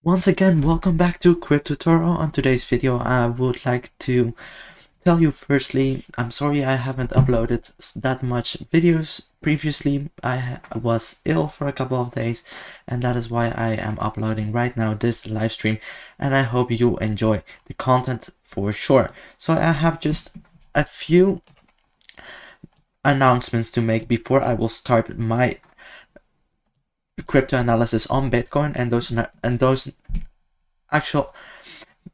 Once again, welcome back to Crypto Tutorial. On today's video, I would like to tell you firstly, I'm sorry I haven't uploaded that much videos previously. I was ill for a couple of days, and that is why I am uploading right now this live stream, and I hope you enjoy the content for sure. So I have just a few announcements to make before I will start my crypto analysis on Bitcoin, and those actual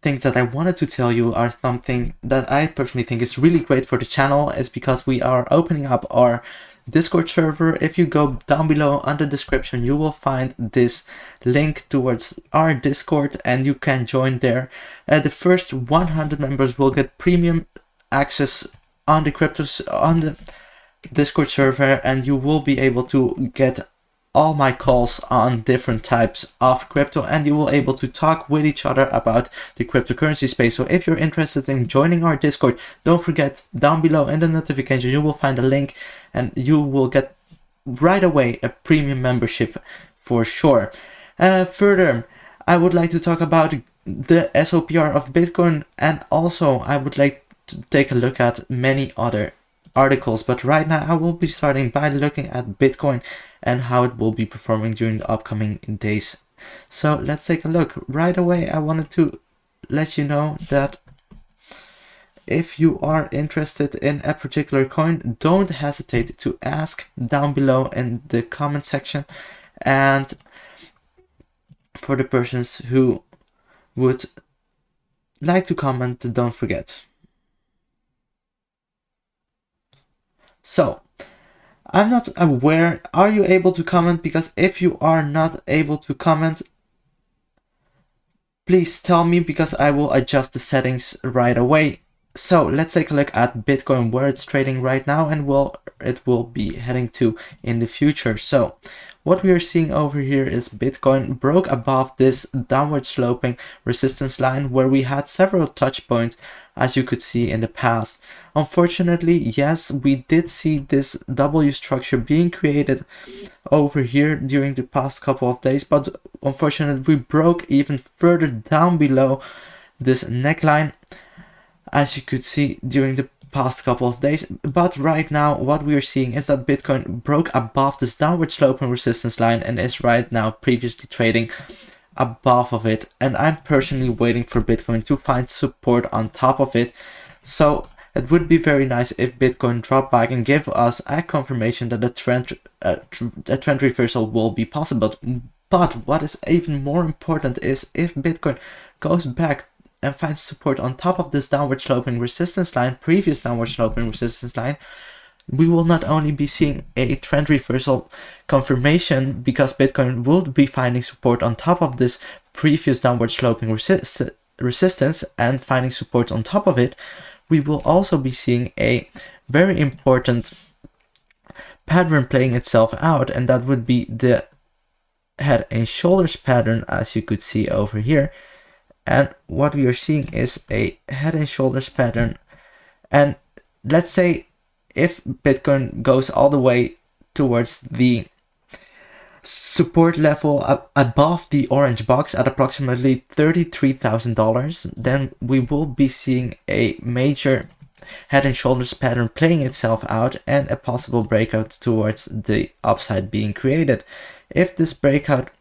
things that I wanted to tell you are something that I personally think is really great for the channel, is because we are opening up our Discord server. If you go down below on the description, you will find this link towards our Discord and you can join there. The first 100 members will get premium access on the Discord server, and you will be able to get all my calls on different types of crypto, and you will able to talk with each other about the cryptocurrency space. So if you're interested in joining our Discord, don't forget, down below in the notification you will find a link and you will get right away a premium membership for sure. Further, I would like to talk about the SOPR of Bitcoin, and also I would like to take a look at many other articles, but right now I will be starting by looking at Bitcoin and how it will be performing during the upcoming days. So let's take a look. Right away, I wanted to let you know that if you are interested in a particular coin, don't hesitate to ask down below in the comment section. And for the persons who would like to comment, don't forget. So, I'm not aware, are you able to comment? Because if you are not able to comment, please tell me, because I will adjust the settings right away. So let's take a look at Bitcoin, where it's trading right now and it will be heading to in the future. So what we are seeing over here is Bitcoin broke above this downward sloping resistance line where we had several touch points, as you could see in the past. Unfortunately, yes, we did see this W structure being created over here during the past couple of days, but unfortunately we broke even further down below this neckline, as you could see during the past couple of days. But right now what we are seeing is that Bitcoin broke above this downward sloping resistance line and is right now previously trading above of it, and I'm personally waiting for Bitcoin to find support on top of it. So it would be very nice if Bitcoin dropped back and give us a confirmation that a trend reversal will be possible. But what is even more important is if Bitcoin goes back and finds support on top of this downward sloping resistance line, previous downward sloping resistance line, we will not only be seeing a trend reversal confirmation, because Bitcoin will be finding support on top of this previous downward sloping resistance and finding support on top of it, we will also be seeing a very important pattern playing itself out, and that would be the head and shoulders pattern, as you could see over here. And what we are seeing is a head and shoulders pattern, and let's say if Bitcoin goes all the way towards the support level above the orange box at approximately $33,000, then we will be seeing a major head and shoulders pattern playing itself out and a possible breakout towards the upside being created. If this breakout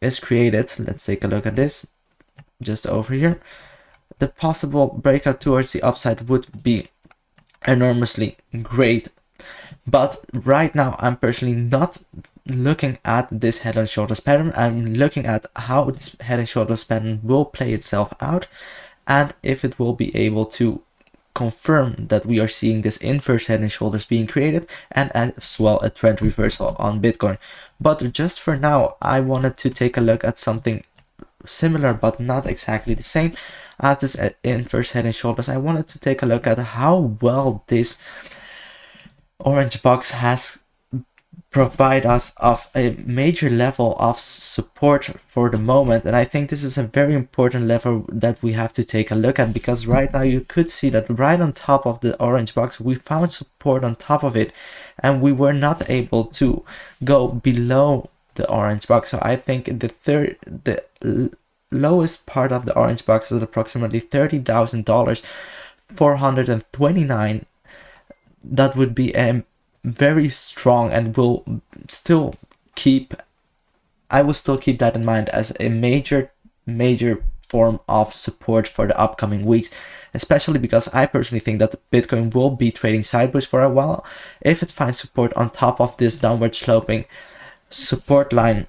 is created, let's take a look at this just over here. The possible breakout towards the upside would be enormously great, but right now I'm personally not looking at this head and shoulders pattern. I'm looking at how this head and shoulders pattern will play itself out, and if it will be able to confirm that we are seeing this inverse head and shoulders being created, and as well a trend reversal on Bitcoin. But just for now, I wanted to take a look at something similar but not exactly the same as this inverse head and shoulders. I wanted to take a look at how well this orange box has provide us of a major level of support for the moment, and I think this is a very important level that we have to take a look at, because right now you could see that right on top of the orange box we found support on top of it, and we were not able to go below the orange box. So I think the lowest part of the orange box is approximately $30,000, 429. That would be a very strong, and will still keep, I will still keep that in mind as a major form of support for the upcoming weeks, especially because I personally think that Bitcoin will be trading sideways for a while. If it finds support on top of this downward sloping support line,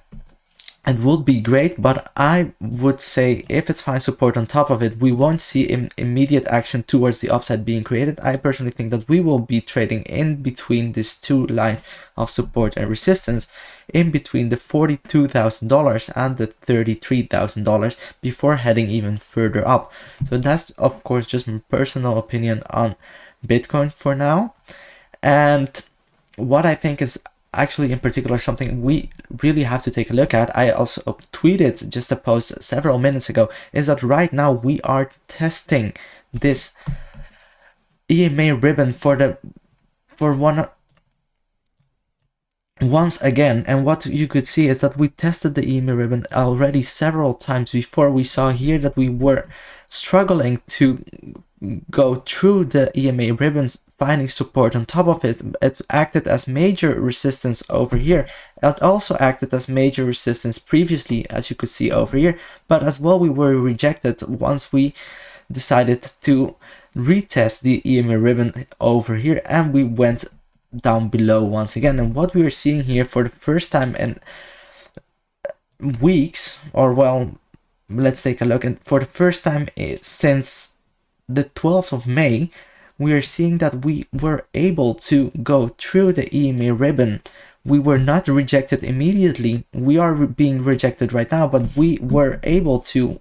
it would be great, but I would say if it finds support on top of it, we won't see immediate action towards the upside being created. I personally think that we will be trading in between these two lines of support and resistance, in between the $42,000 and the $33,000 before heading even further up. So that's of course just my personal opinion on Bitcoin for now. And what I think is actually in particular something we really have to take a look at, I also tweeted just a post several minutes ago, is that right now we are testing this EMA ribbon once again. And what you could see is that we tested the EMA ribbon already several times before. We saw here that we were struggling to go through the EMA ribbon, finding support on top of it. It acted as major resistance over here. It also acted as major resistance previously, as you could see over here, but as well we were rejected once we decided to retest the EMA ribbon over here, and we went down below once again. And what we are seeing here for the first time in weeks, or well, let's take a look, and for the first time since the 12th of May, we are seeing that we were able to go through the EMA ribbon. We were not rejected immediately. We are being rejected right now, but we were able to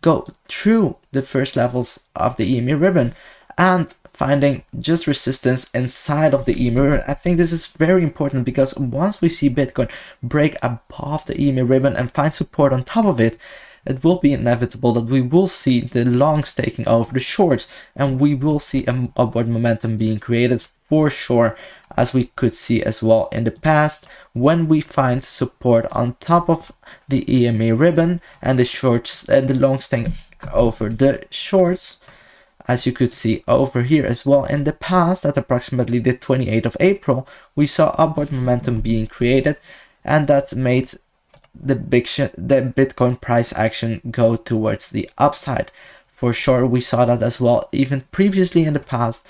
go through the first levels of the EMA ribbon and finding just resistance inside of the EMA ribbon. I think this is very important, because once we see Bitcoin break above the EMA ribbon and find support on top of it, it will be inevitable that we will see the longs taking over the shorts, and we will see an upward momentum being created for sure, as we could see as well in the past when we find support on top of the EMA ribbon and the shorts and the longs take over the shorts. As you could see over here as well in the past, at approximately the 28th of April, we saw upward momentum being created, and that made the Bitcoin price action go towards the upside. For sure, we saw that as well even previously in the past,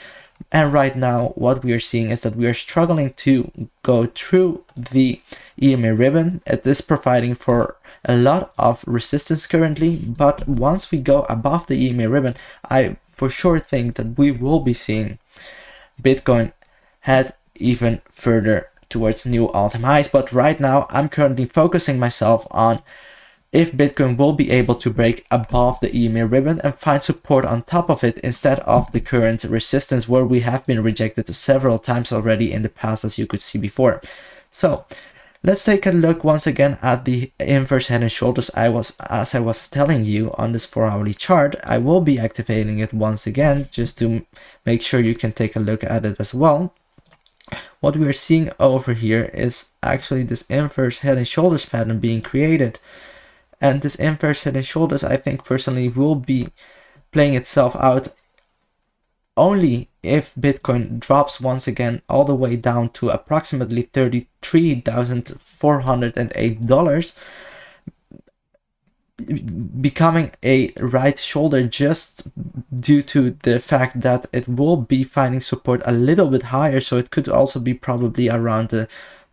and right now what we are seeing is that we are struggling to go through the EMA ribbon. It is providing for a lot of resistance currently, but once we go above the EMA ribbon, I for sure think that we will be seeing Bitcoin head even further towards new all-time highs. But right now I'm currently focusing myself on if Bitcoin will be able to break above the EMA ribbon and find support on top of it, instead of the current resistance where we have been rejected several times already in the past, as you could see before. So let's take a look once again at the inverse head and shoulders. As I was telling you on this 4-hourly chart, I will be activating it once again just to make sure you can take a look at it as well. What we are seeing over here is actually this inverse head and shoulders pattern being created, and this inverse head and shoulders, I think personally, will be playing itself out only if Bitcoin drops once again all the way down to approximately $33,408, becoming a right shoulder, just due to the fact that it will be finding support a little bit higher. So it could also be probably around the,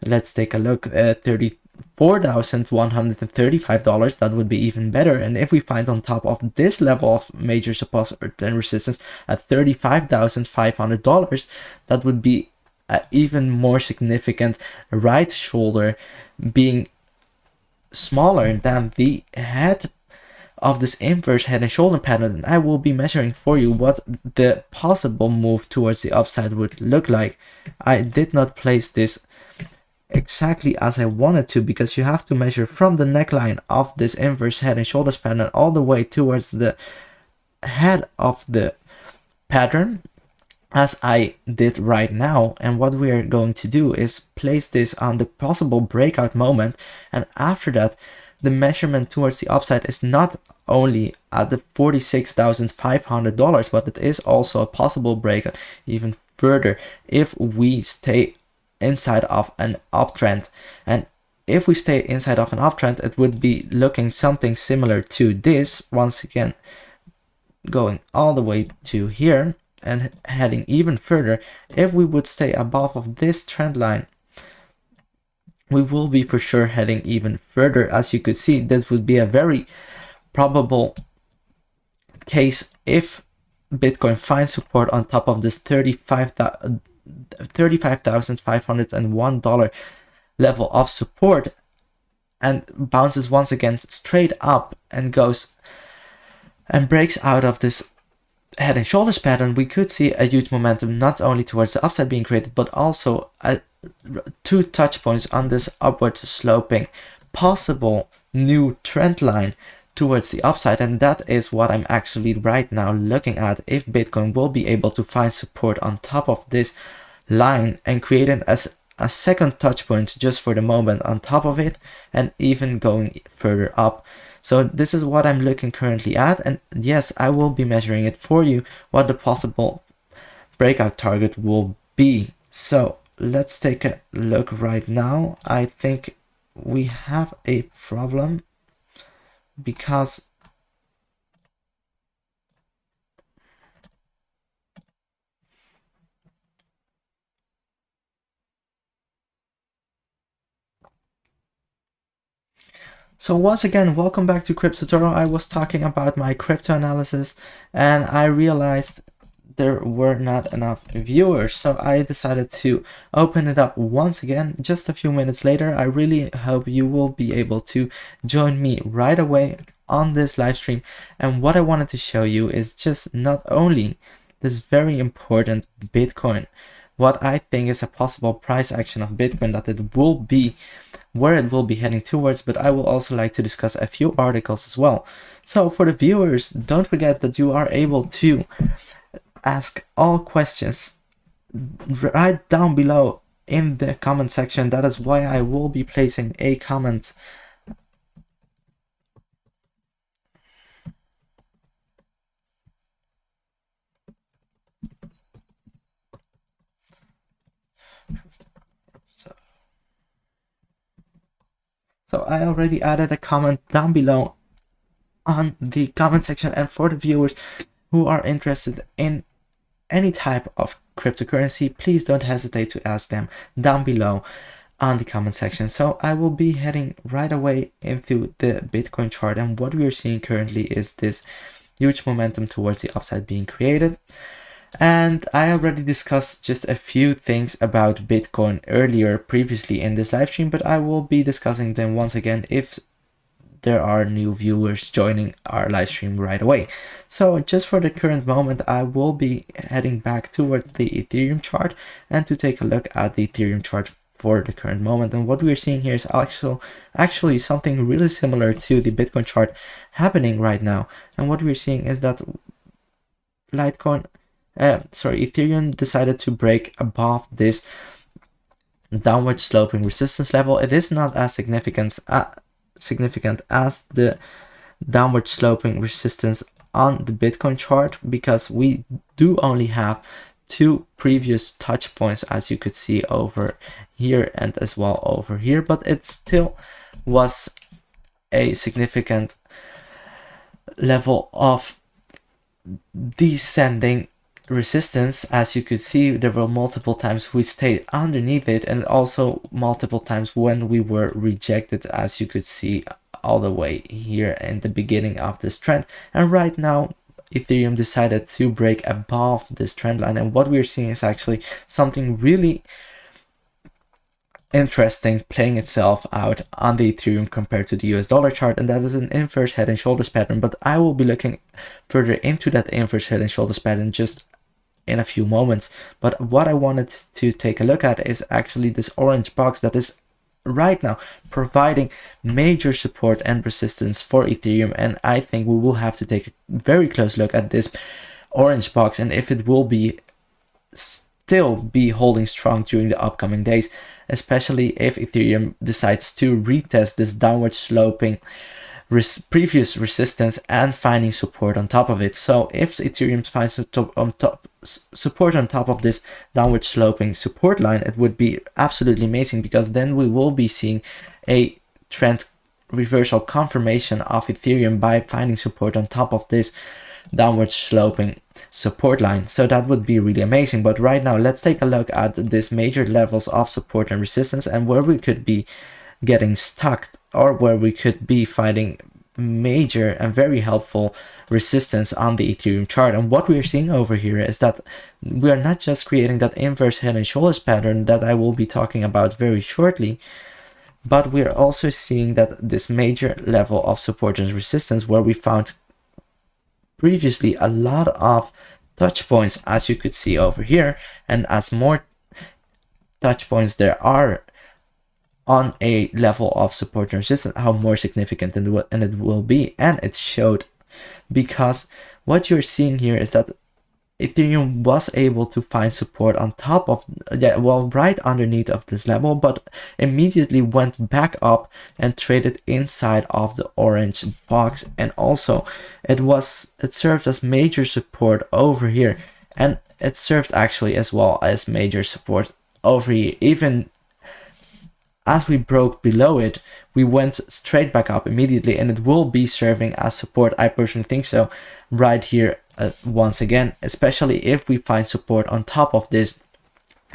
let's take a look, $34,135. That would be even better. And if we find on top of this level of major support and resistance at $35,500, that would be an even more significant right shoulder, being smaller than the head of this inverse head and shoulder pattern. And I will be measuring for you what the possible move towards the upside would look like. I did not place this exactly as I wanted to, because you have to measure from the neckline of this inverse head and shoulders pattern all the way towards the head of the pattern, as I did right now. And what we are going to do is place this on the possible breakout moment, and after that the measurement towards the upside is not only at the $46,500, but it is also a possible breakout even further if we stay inside of an uptrend. And if we stay inside of an uptrend, it would be looking something similar to this, once again going all the way to here and heading even further. If we would stay above of this trend line, we will be for sure heading even further. As you could see, this would be a very probable case if Bitcoin finds support on top of this $35,501 level of support and bounces once again straight up and goes and breaks out of this head and shoulders pattern. We could see a huge momentum not only towards the upside being created, but also two touch points on this upward sloping possible new trend line towards the upside. And that is what I'm actually right now looking at, if Bitcoin will be able to find support on top of this line and create it as a second touch point just for the moment on top of it, and even going further up. So this is what I'm looking currently at, and yes, I will be measuring it for you what the possible breakout target will be. So let's take a look right now. I think we have a problem because so once again, welcome back to Crypto Tutorial. I was talking about my crypto analysis and I realized there were not enough viewers, so I decided to open it up once again just a few minutes later. I really hope you will be able to join me right away on this live stream. And what I wanted to show you is just not only this very important Bitcoin, what I think is a possible price action of Bitcoin, that it will be where it will be heading towards, but I will also like to discuss a few articles as well. So for the viewers, don't forget that you are able to ask all questions right down below in the comment section. That is why I will be placing a comment. So I already added a comment down below on the comment section, and for the viewers who are interested in any type of cryptocurrency, please don't hesitate to ask them down below on the comment section. So I will be heading right away into the Bitcoin chart, and what we are seeing currently is this huge momentum towards the upside being created. And I already discussed just a few things about Bitcoin earlier previously in this live stream, but I will be discussing them once again if there are new viewers joining our live stream right away. So just for the current moment, I will be heading back towards the Ethereum chart and to take a look at the Ethereum chart for the current moment. And what we're seeing here is actually something really similar to the Bitcoin chart happening right now. And what we're seeing is that Ethereum decided to break above this downward sloping resistance level. It is not as significant as the downward sloping resistance on the Bitcoin chart, because we do only have two previous touch points, as you could see over here and as well over here, but it still was a significant level of descending resistance. As you could see, there were multiple times we stayed underneath it, and also multiple times when we were rejected, as you could see all the way here in the beginning of this trend. And right now Ethereum decided to break above this trend line, and what we're seeing is actually something really interesting playing itself out on the Ethereum compared to the US dollar chart, and that is an inverse head and shoulders pattern. But I will be looking further into that inverse head and shoulders pattern just in a few moments. But what I wanted to take a look at is actually this orange box that is right now providing major support and resistance for Ethereum, and I think we will have to take a very close look at this orange box and if it will be still be holding strong during the upcoming days, especially if Ethereum decides to retest this downward sloping previous resistance and finding support on top of it. So if Ethereum finds support on top of this downward sloping support line, it would be absolutely amazing, because then we will be seeing a trend reversal confirmation of Ethereum by finding support on top of this downward sloping support line. So that would be really amazing. But right now, let's take a look at these major levels of support and resistance and where we could be getting stuck, or where we could be finding major and very helpful resistance on the Ethereum chart. And what we're seeing over here is that we are not just creating that inverse head and shoulders pattern that I will be talking about very shortly, but we are also seeing that this major level of support and resistance, where we found previously a lot of touch points, as you could see over here, and as more touch points there are on a level of support and resistance, how more significant it will be. And it showed, because what you're seeing here is that Ethereum was able to find support on top of, right underneath of this level, but immediately went back up and traded inside of the orange box. And also it served as major support over here, and it served actually as well as major support over here. Even as we broke below it, we went straight back up immediately, and it will be serving as support. I personally think so right here once again, especially if we find support on top of this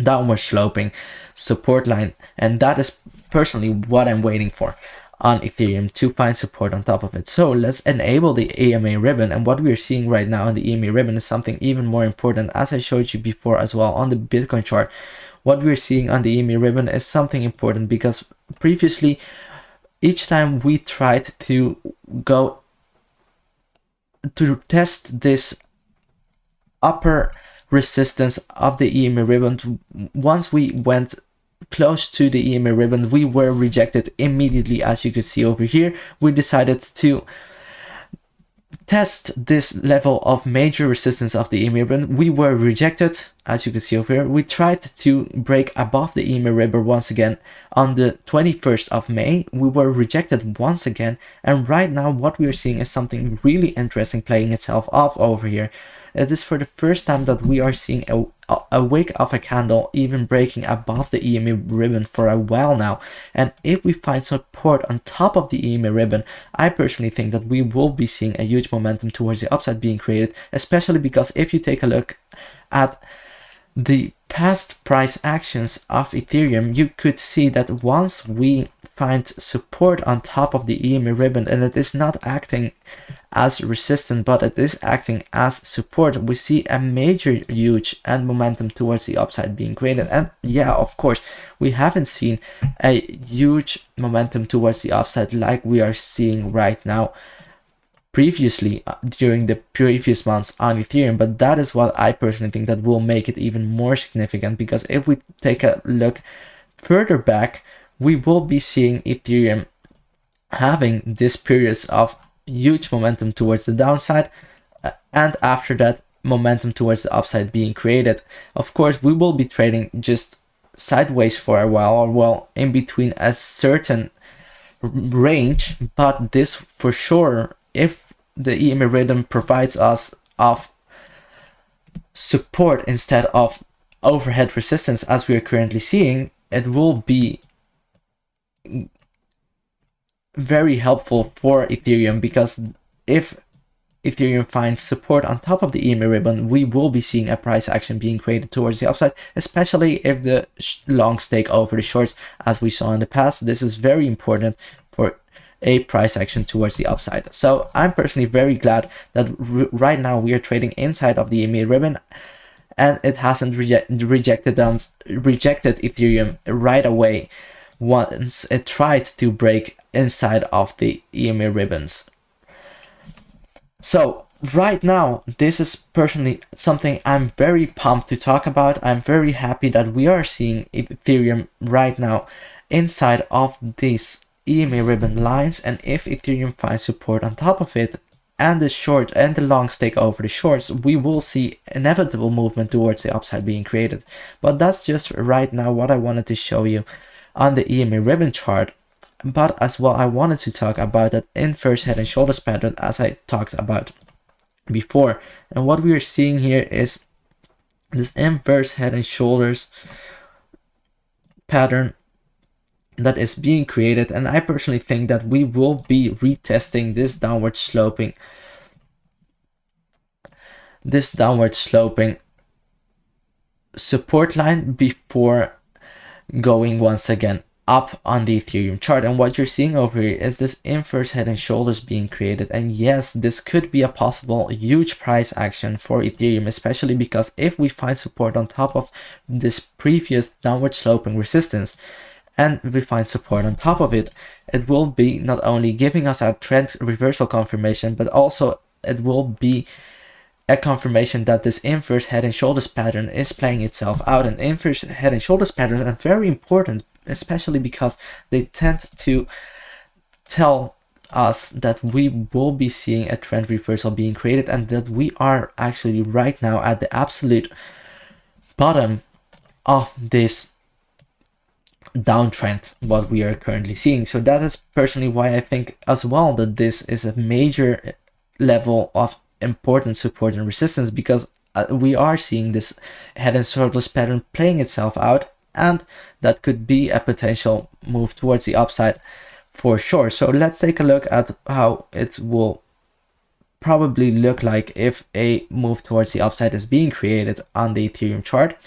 downward sloping support line. And that is personally what I'm waiting for on Ethereum, to find support on top of it. So let's enable the EMA ribbon, and what we're seeing right now on the EMA ribbon is something even more important, as I showed you before as well on the Bitcoin chart. What we're seeing on the EMA ribbon is something important, because previously, each time we tried to go to test this upper resistance of the EMA ribbon, once we went close to the EMA ribbon, we were rejected immediately. As you can see over here, we decided to test this level of major resistance of the EMA ribbon. We were rejected, as you can see over here. We tried to break above the EMA ribbon once again on the 21st of May. We were rejected once again, and right now what we are seeing is something really interesting playing itself off over here. It is for the first time that we are seeing a wick of a candle even breaking above the EMA ribbon for a while now. And if we find support on top of the EMA ribbon, I personally think that we will be seeing a huge momentum towards the upside being created, especially because if you take a look at the past price actions of Ethereum, you could see that once we find support on top of the EMA ribbon, and it is not acting as resistance, but it is acting as support, we see a major huge and momentum towards the upside being created. And yeah, of course, we haven't seen a huge momentum towards the upside like we are seeing right now previously during the previous months on Ethereum, but that is what I personally think that will make it even more significant, because if we take a look further back, we will be seeing Ethereum having this periods of huge momentum towards the downside, and after that momentum towards the upside being created. Of course, we will be trading just sideways for a while, or well, in between a certain range, but this for sure, if the EMA rhythm provides us of support instead of overhead resistance as we are currently seeing, it will be very helpful for Ethereum, because if Ethereum finds support on top of the EMA ribbon, we will be seeing a price action being created towards the upside, especially if the longs take over the shorts as we saw in the past. This is very important for a price action towards the upside. So I'm personally very glad that right now we are trading inside of the EMA ribbon, and it hasn't rejected Ethereum right away once it tried to break inside of the EMA ribbons. So right now, this is personally something I'm very pumped to talk about. I'm very happy that we are seeing Ethereum right now inside of these EMA ribbon lines, and if Ethereum finds support on top of it, and the short and the longs take over the shorts, we will see inevitable movement towards the upside being created. But that's just right now what I wanted to show you on the EMA ribbon chart. But as well, I wanted to talk about that inverse head and shoulders pattern as I talked about before. And what we are seeing here is this inverse head and shoulders pattern that is being created, and I personally think that we will be retesting this downward sloping support line before going once again up on the Ethereum chart. And what you're seeing over here is this inverse head and shoulders being created. And yes, this could be a possible huge price action for Ethereum, especially because if we find support on top of this previous downward sloping resistance, and we find support on top of it, it will be not only giving us a trend reversal confirmation, but also it will be a confirmation that this inverse head and shoulders pattern is playing itself out. And inverse head and shoulders patterns are very important, especially because they tend to tell us that we will be seeing a trend reversal being created, and that we are actually right now at the absolute bottom of this downtrend what we are currently seeing. So that is personally why I think as well that this is a major level of important support and resistance, because we are seeing this head and shoulders pattern playing itself out, and that could be a potential move towards the upside for sure. So let's take a look at how it will probably look like if a move towards the upside is being created on the Ethereum chart.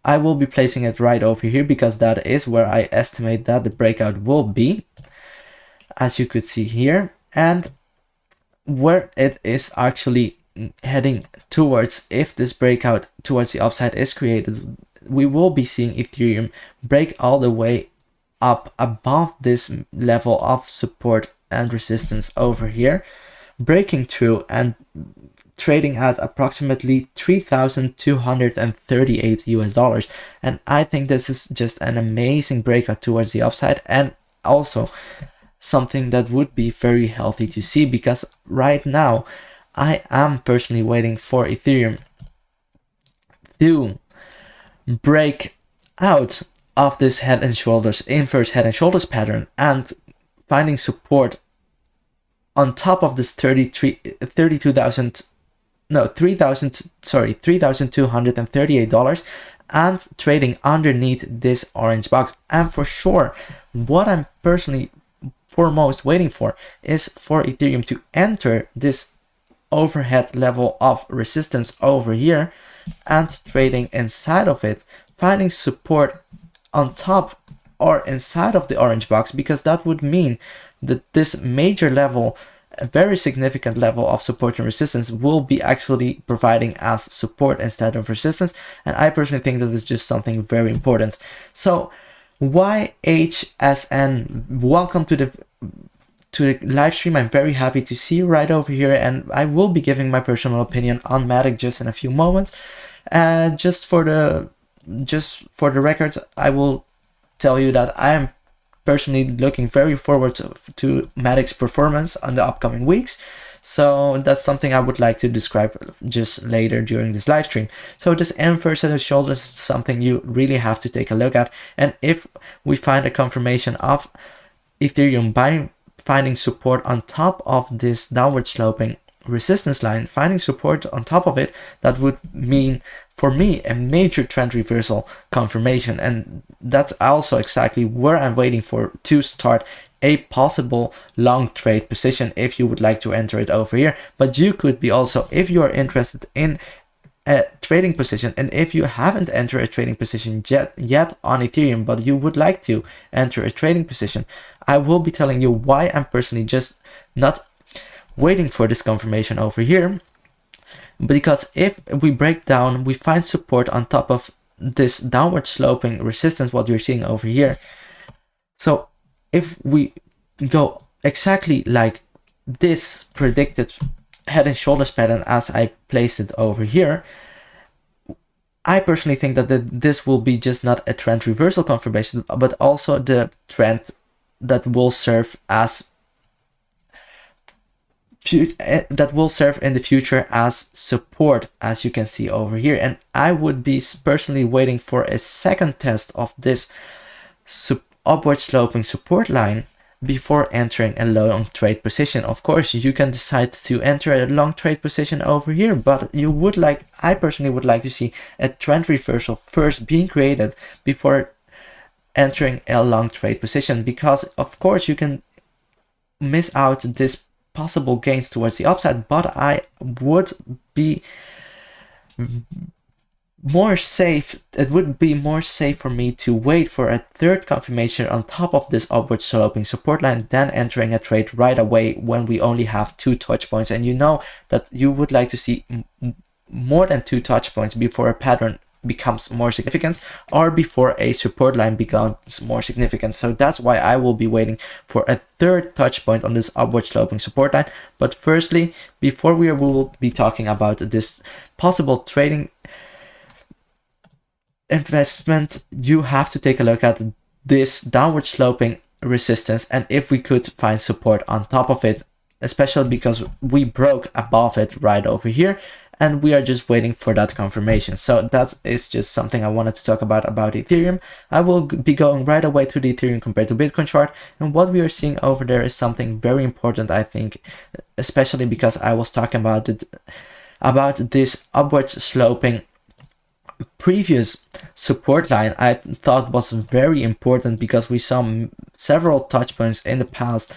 I will be placing it right over here because that is where I estimate that the breakout will be, as you could see here, and where it is actually heading towards. If this breakout towards the upside is created, we will be seeing Ethereum break all the way up above this level of support and resistance over here, breaking through and trading at approximately $3,238 and I think this is just an amazing breakout towards the upside, and also something that would be very healthy to see, because right now I am personally waiting for Ethereum to break out of this head and shoulders, inverse head and shoulders pattern, and finding support on top of this $3,238 and trading underneath this orange box. And for sure, what I'm personally foremost waiting for is for Ethereum to enter this overhead level of resistance over here and trading inside of it, finding support on top or inside of the orange box, because that would mean that this major level, a very significant level of support and resistance, will be actually providing as support instead of resistance. And I personally think that is just something very important. So YHSN, welcome to the live stream. I'm very happy to see you right over here, and I will be giving my personal opinion on Matic just in a few moments. And just for the record, I will tell you that I am personally looking very forward to Matic's performance on the upcoming weeks. So that's something I would like to describe just later during this live stream. So this inverse head and shoulders is something you really have to take a look at. And if we find a confirmation of Ethereum by finding support on top of this downward sloping resistance line, finding support on top of it, that would mean for me a major trend reversal confirmation. And that's also exactly where I'm waiting for to start a possible long trade position if you would like to enter it over here. But you could be also, if you are interested in a trading position, and if you haven't entered a trading position yet on Ethereum, but you would like to enter a trading position, I will be telling you why I'm personally just not waiting for this confirmation over here. Because if we break down, we find support on top of this downward sloping resistance, what you're seeing over here. So if we go exactly like this predicted head and shoulders pattern as I placed it over here, I personally think that this will be just not a trend reversal confirmation, but also the trend that will serve as that will serve in the future as support, as you can see over here. And I would be personally waiting for a second test of this upward sloping support line before entering a long trade position. Of course, you can decide to enter a long trade position over here, but I personally would like to see a trend reversal first being created before entering a long trade position, because of course you can miss out this possible gains towards the upside, but I would be more safe. It would be more safe for me to wait for a third confirmation on top of this upward sloping support line than entering a trade right away when we only have 2 touch points. And you know that you would like to see more than 2 touch points before a pattern becomes more significant, or before a support line becomes more significant. So that's why I will be waiting for a third touch point on this upward sloping support line. But firstly, before we will be talking about this possible trading investment, you have to take a look at this downward sloping resistance and if we could find support on top of it, especially because we broke above it right over here and we are just waiting for that confirmation. So that is just something I wanted to talk about Ethereum. I will be going right away to the Ethereum compared to Bitcoin chart, and what we are seeing over there is something very important, I think, especially because I was talking about this upward sloping previous support line. I thought was very important because we saw several touch points in the past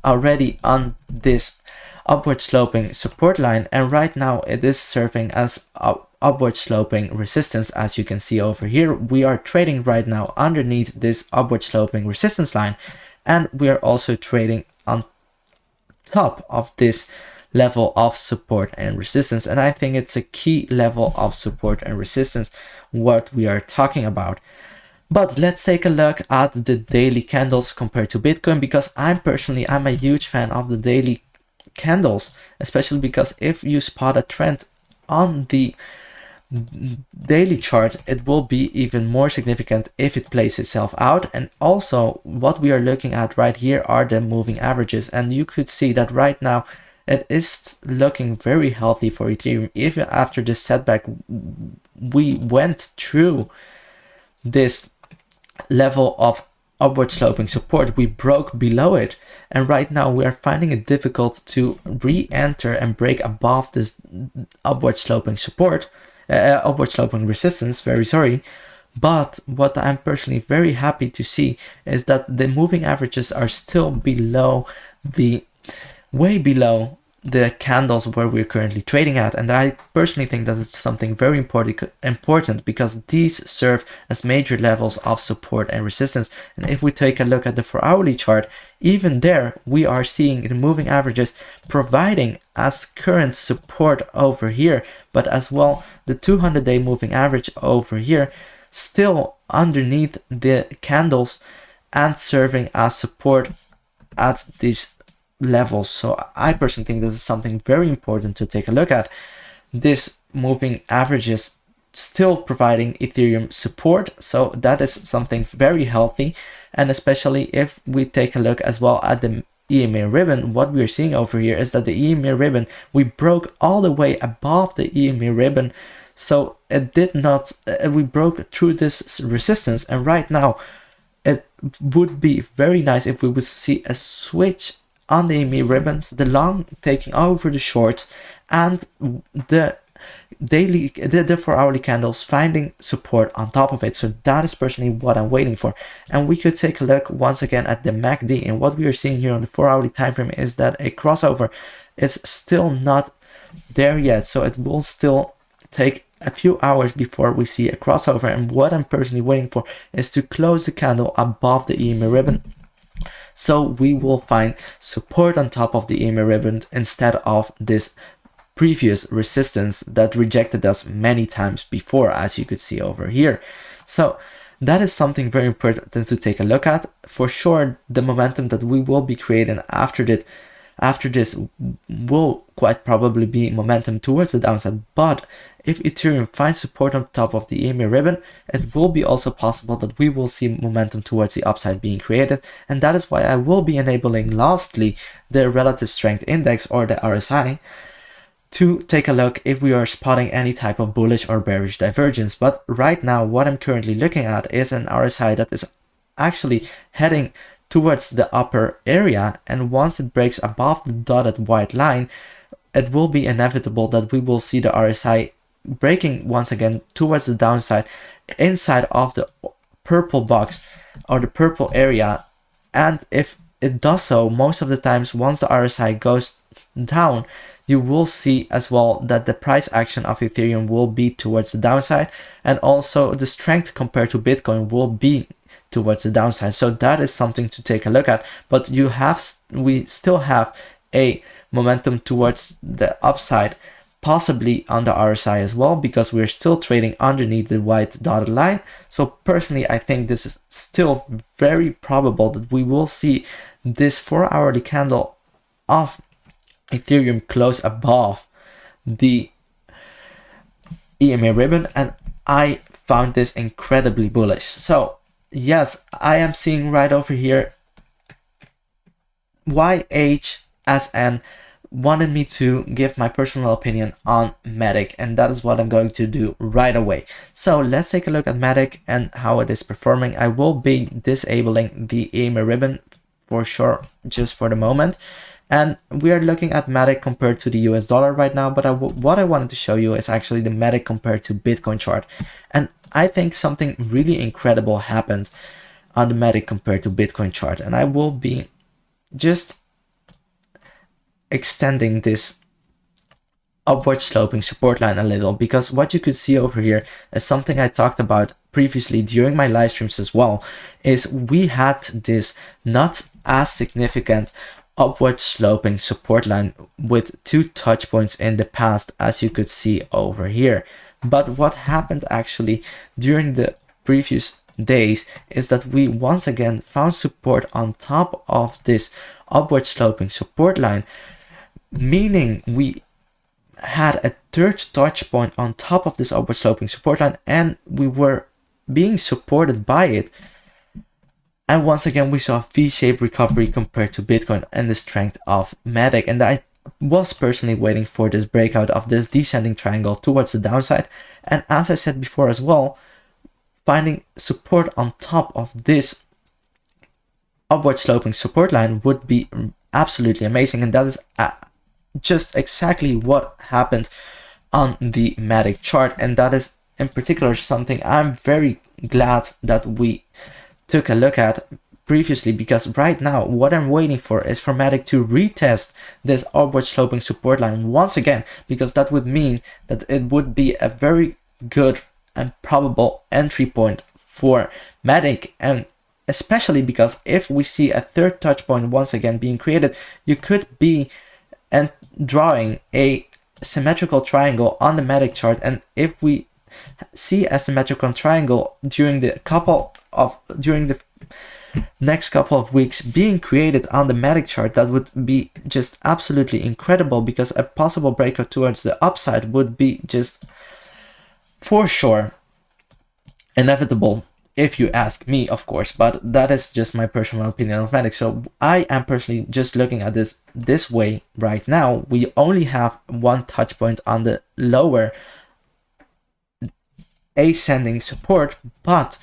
already on this upward sloping support line, and right now it is serving as upward sloping resistance. As you can see over here, we are trading right now underneath this upward sloping resistance line, and we are also trading on top of this level of support and resistance. And I think it's a key level of support and resistance what we are talking about. But let's take a look at the daily candles compared to Bitcoin, because I'm a huge fan of the daily candles, especially because if you spot a trend on the daily chart, it will be even more significant if it plays itself out. And also what we are looking at right here are the moving averages, and you could see that right now it is looking very healthy for Ethereum. Even after this setback, we went through this level of upward sloping support, we broke below it, and right now we are finding it difficult to re-enter and break above this upward sloping support, upward sloping resistance, but what I'm personally very happy to see is that the moving averages are still way below the candles where we're currently trading at. And I personally think that it's something very important because these serve as major levels of support and resistance. And if we take a look at the 4-hourly chart, even there we are seeing the moving averages providing as current support over here, but as well the 200-day moving average over here still underneath the candles and serving as support at these levels. So I personally think this is something very important to take a look at. This moving averages still providing Ethereum support, so that is something very healthy. And especially if we take a look as well at the EMA ribbon, what we're seeing over here is that the EMA ribbon, we broke all the way above the EMA ribbon, so it did not, we broke through this resistance. And right now it would be very nice if we would see a switch on the EMA ribbons, the long taking over the shorts, and the 4-hourly candles finding support on top of it. So that is personally what I'm waiting for. And we could take a look once again at the MACD, and what we are seeing here on the 4-hourly time frame is that a crossover is still not there yet, so it will still take a few hours before we see a crossover. And what I'm personally waiting for is to close the candle above the EMA ribbon, so we will find support on top of the EMA ribbon instead of this previous resistance that rejected us many times before, as you could see over here. So that is something very important to take a look at. For sure, the momentum that we will be creating after after this will quite probably be momentum towards the downside. But if Ethereum finds support on top of the EMA ribbon, it will be also possible that we will see momentum towards the upside being created. And that is why I will be enabling lastly the relative strength index, or the RSI, to take a look if we are spotting any type of bullish or bearish divergence. But right now, what I'm currently looking at is an RSI that is actually heading towards the upper area, and once it breaks above the dotted white line, it will be inevitable that we will see the RSI breaking once again towards the downside inside of the purple box or the purple area. And if it does so, most of the times once the RSI goes down, you will see as well that the price action of Ethereum will be towards the downside, and also the strength compared to Bitcoin will be towards the downside. So that is something to take a look at. But we still have a momentum towards the upside, possibly on the RSI as well, because we're still trading underneath the white dotted line. So personally, I think this is still very probable that we will see this 4-hourly candle of Ethereum close above the EMA ribbon, and I found this incredibly bullish. So yes, I am seeing right over here YHSN wanted me to give my personal opinion on Matic, and that is what I'm going to do right away. So let's take a look at Matic and how it is performing. I will be disabling the EMA ribbon for sure, just for the moment. And we are looking at Matic compared to the US dollar right now, but what I wanted to show you is actually the Matic compared to Bitcoin chart. And I think something really incredible happened on the Matic compared to Bitcoin chart. And I will be just extending this upward sloping support line a little, because what you could see over here is something I talked about previously during my live streams as well, is we had this not as significant upward sloping support line with 2 touch points in the past, as you could see over here. But what happened actually during the previous days is that we once again found support on top of this upward sloping support line, meaning we had a 3rd touch point on top of this upward sloping support line, and we were being supported by it. And once again, we saw a V-shaped recovery compared to Bitcoin and the strength of Matic. And I was personally waiting for this breakout of this descending triangle towards the downside. And as I said before as well, finding support on top of this upward sloping support line would be absolutely amazing. And that is just exactly what happened on the Matic chart. And that is in particular something I'm very glad that we took a look at previously, because right now what I'm waiting for is for Matic to retest this upward sloping support line once again, because that would mean that it would be a very good and probable entry point for Matic. And especially because if we see a 3rd touch point once again being created, you could be drawing a symmetrical triangle on the Matic chart. And if we see a symmetrical triangle during the next couple of weeks being created on the Matic chart, that would be just absolutely incredible, because a possible breakout towards the upside would be just for sure inevitable, if you ask me, of course. But that is just my personal opinion of Matic. So I am personally just looking at this way right now. We only have 1 touch point on the lower ascending support, but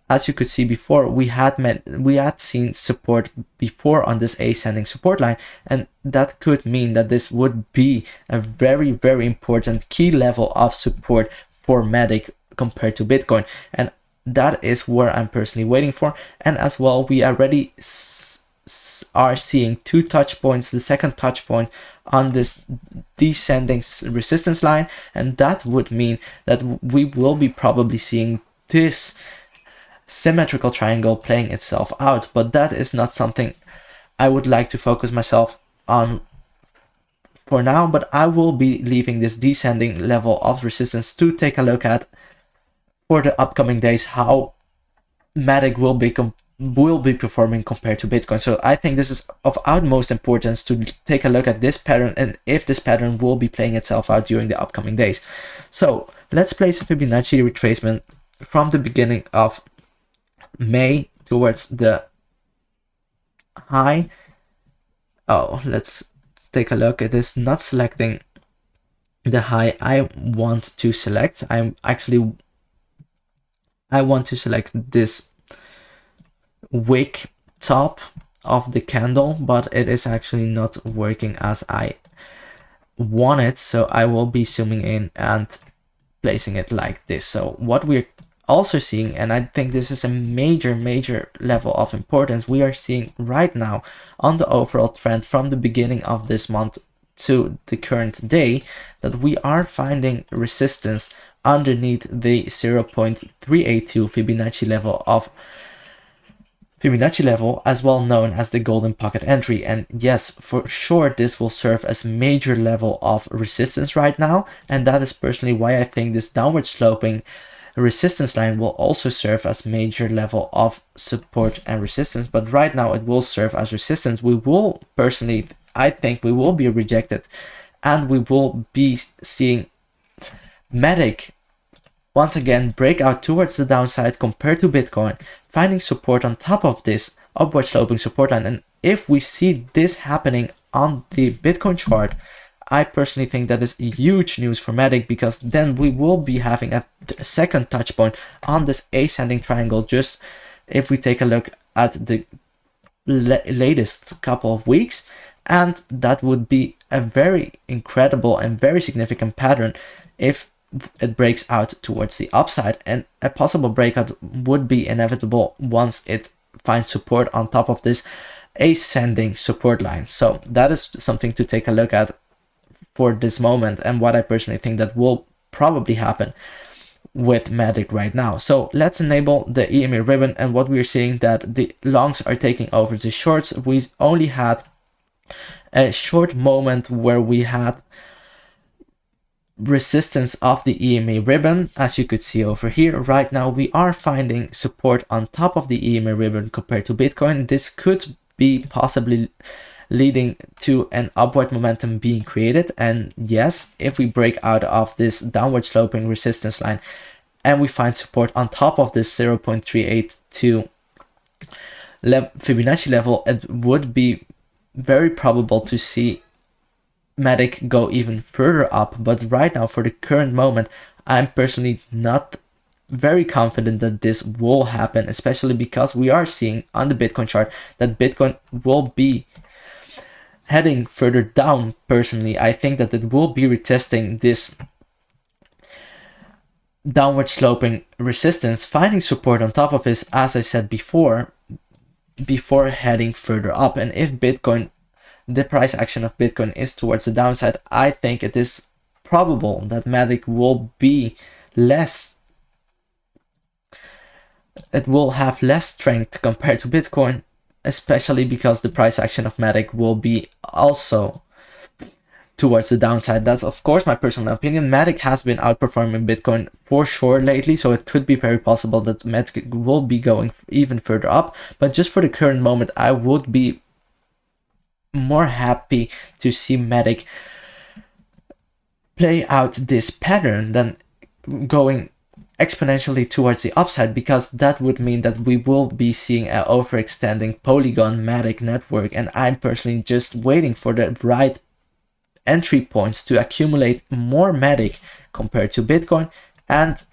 as you could see before, we had seen support before on this ascending support line, and that could mean that this would be a very, very important key level of support for Matic compared to Bitcoin. And that is where I'm personally waiting for. And as well, we already are seeing 2 touch points, the 2nd touch point on this descending resistance line, and that would mean that we will be probably seeing this symmetrical triangle playing itself out. But that is not something I would like to focus myself on for now, but I will be leaving this descending level of resistance to take a look at for the upcoming days, how Matic will be will be performing compared to Bitcoin. So I think this is of utmost importance to take a look at this pattern and if this pattern will be playing itself out during the upcoming days. So let's place a Fibonacci retracement from the beginning of May towards the high. Oh, let's take a look. It is not selecting the high I want to select. I want to select this wick top of the candle, but it is actually not working as I want it. So I will be zooming in and placing it like this. So what we're also seeing, and I think this is a major level of importance, we are seeing right now on the overall trend from the beginning of this month to the current day that we are finding resistance underneath the 0.382 Fibonacci level, as well known as the golden pocket entry. And yes, for sure this will serve as major level of resistance right now, and that is personally why I think this downward sloping resistance line will also serve as major level of support and resistance. But right now it will serve as resistance. We will personally, I think we will be rejected, and we will be seeing MEDIC once again break out towards the downside compared to Bitcoin, finding support on top of this upward sloping support line. And if we see this happening on the Bitcoin chart, I personally think that is huge news for MEDIC, because then we will be having a second touch point on this ascending triangle. Just if we take a look at the latest couple of weeks, and that would be a very incredible and very significant pattern if it breaks out towards the upside, and a possible breakout would be inevitable once it finds support on top of this ascending support line. So that is something to take a look at for this moment, and what I personally think that will probably happen with MEDIC right now. So let's enable the EMA ribbon, and what we're seeing that the longs are taking over the shorts. We only had a short moment where we had resistance of the EMA ribbon, as you could see over here. Right now we are finding support on top of the EMA ribbon compared to Bitcoin. This could be possibly leading to an upward momentum being created, and yes, if we break out of this downward sloping resistance line and we find support on top of this 0.382 Fibonacci level, it would be very probable to see MEDIC go even further up. But right now, for the current moment, I'm personally not very confident that this will happen, especially because we are seeing on the Bitcoin chart that Bitcoin will be heading further down. Personally, I think that it will be retesting this downward sloping resistance, finding support on top of this, as I said before heading further up. And if Bitcoin, the price action of Bitcoin is towards the downside, I think it is probable that MEDIC will be less, it will have less strength compared to Bitcoin, especially because the price action of MEDIC will be also towards the downside. That's of course my personal opinion. MEDIC has been outperforming Bitcoin for sure lately, so it could be very possible that MEDIC will be going even further up. But just for the current moment, I would be more happy to see MEDIC play out this pattern than going exponentially towards the upside, because that would mean that we will be seeing an overextending Polygon MEDIC network, and I'm personally just waiting for the right entry points to accumulate more MEDIC compared to Bitcoin, and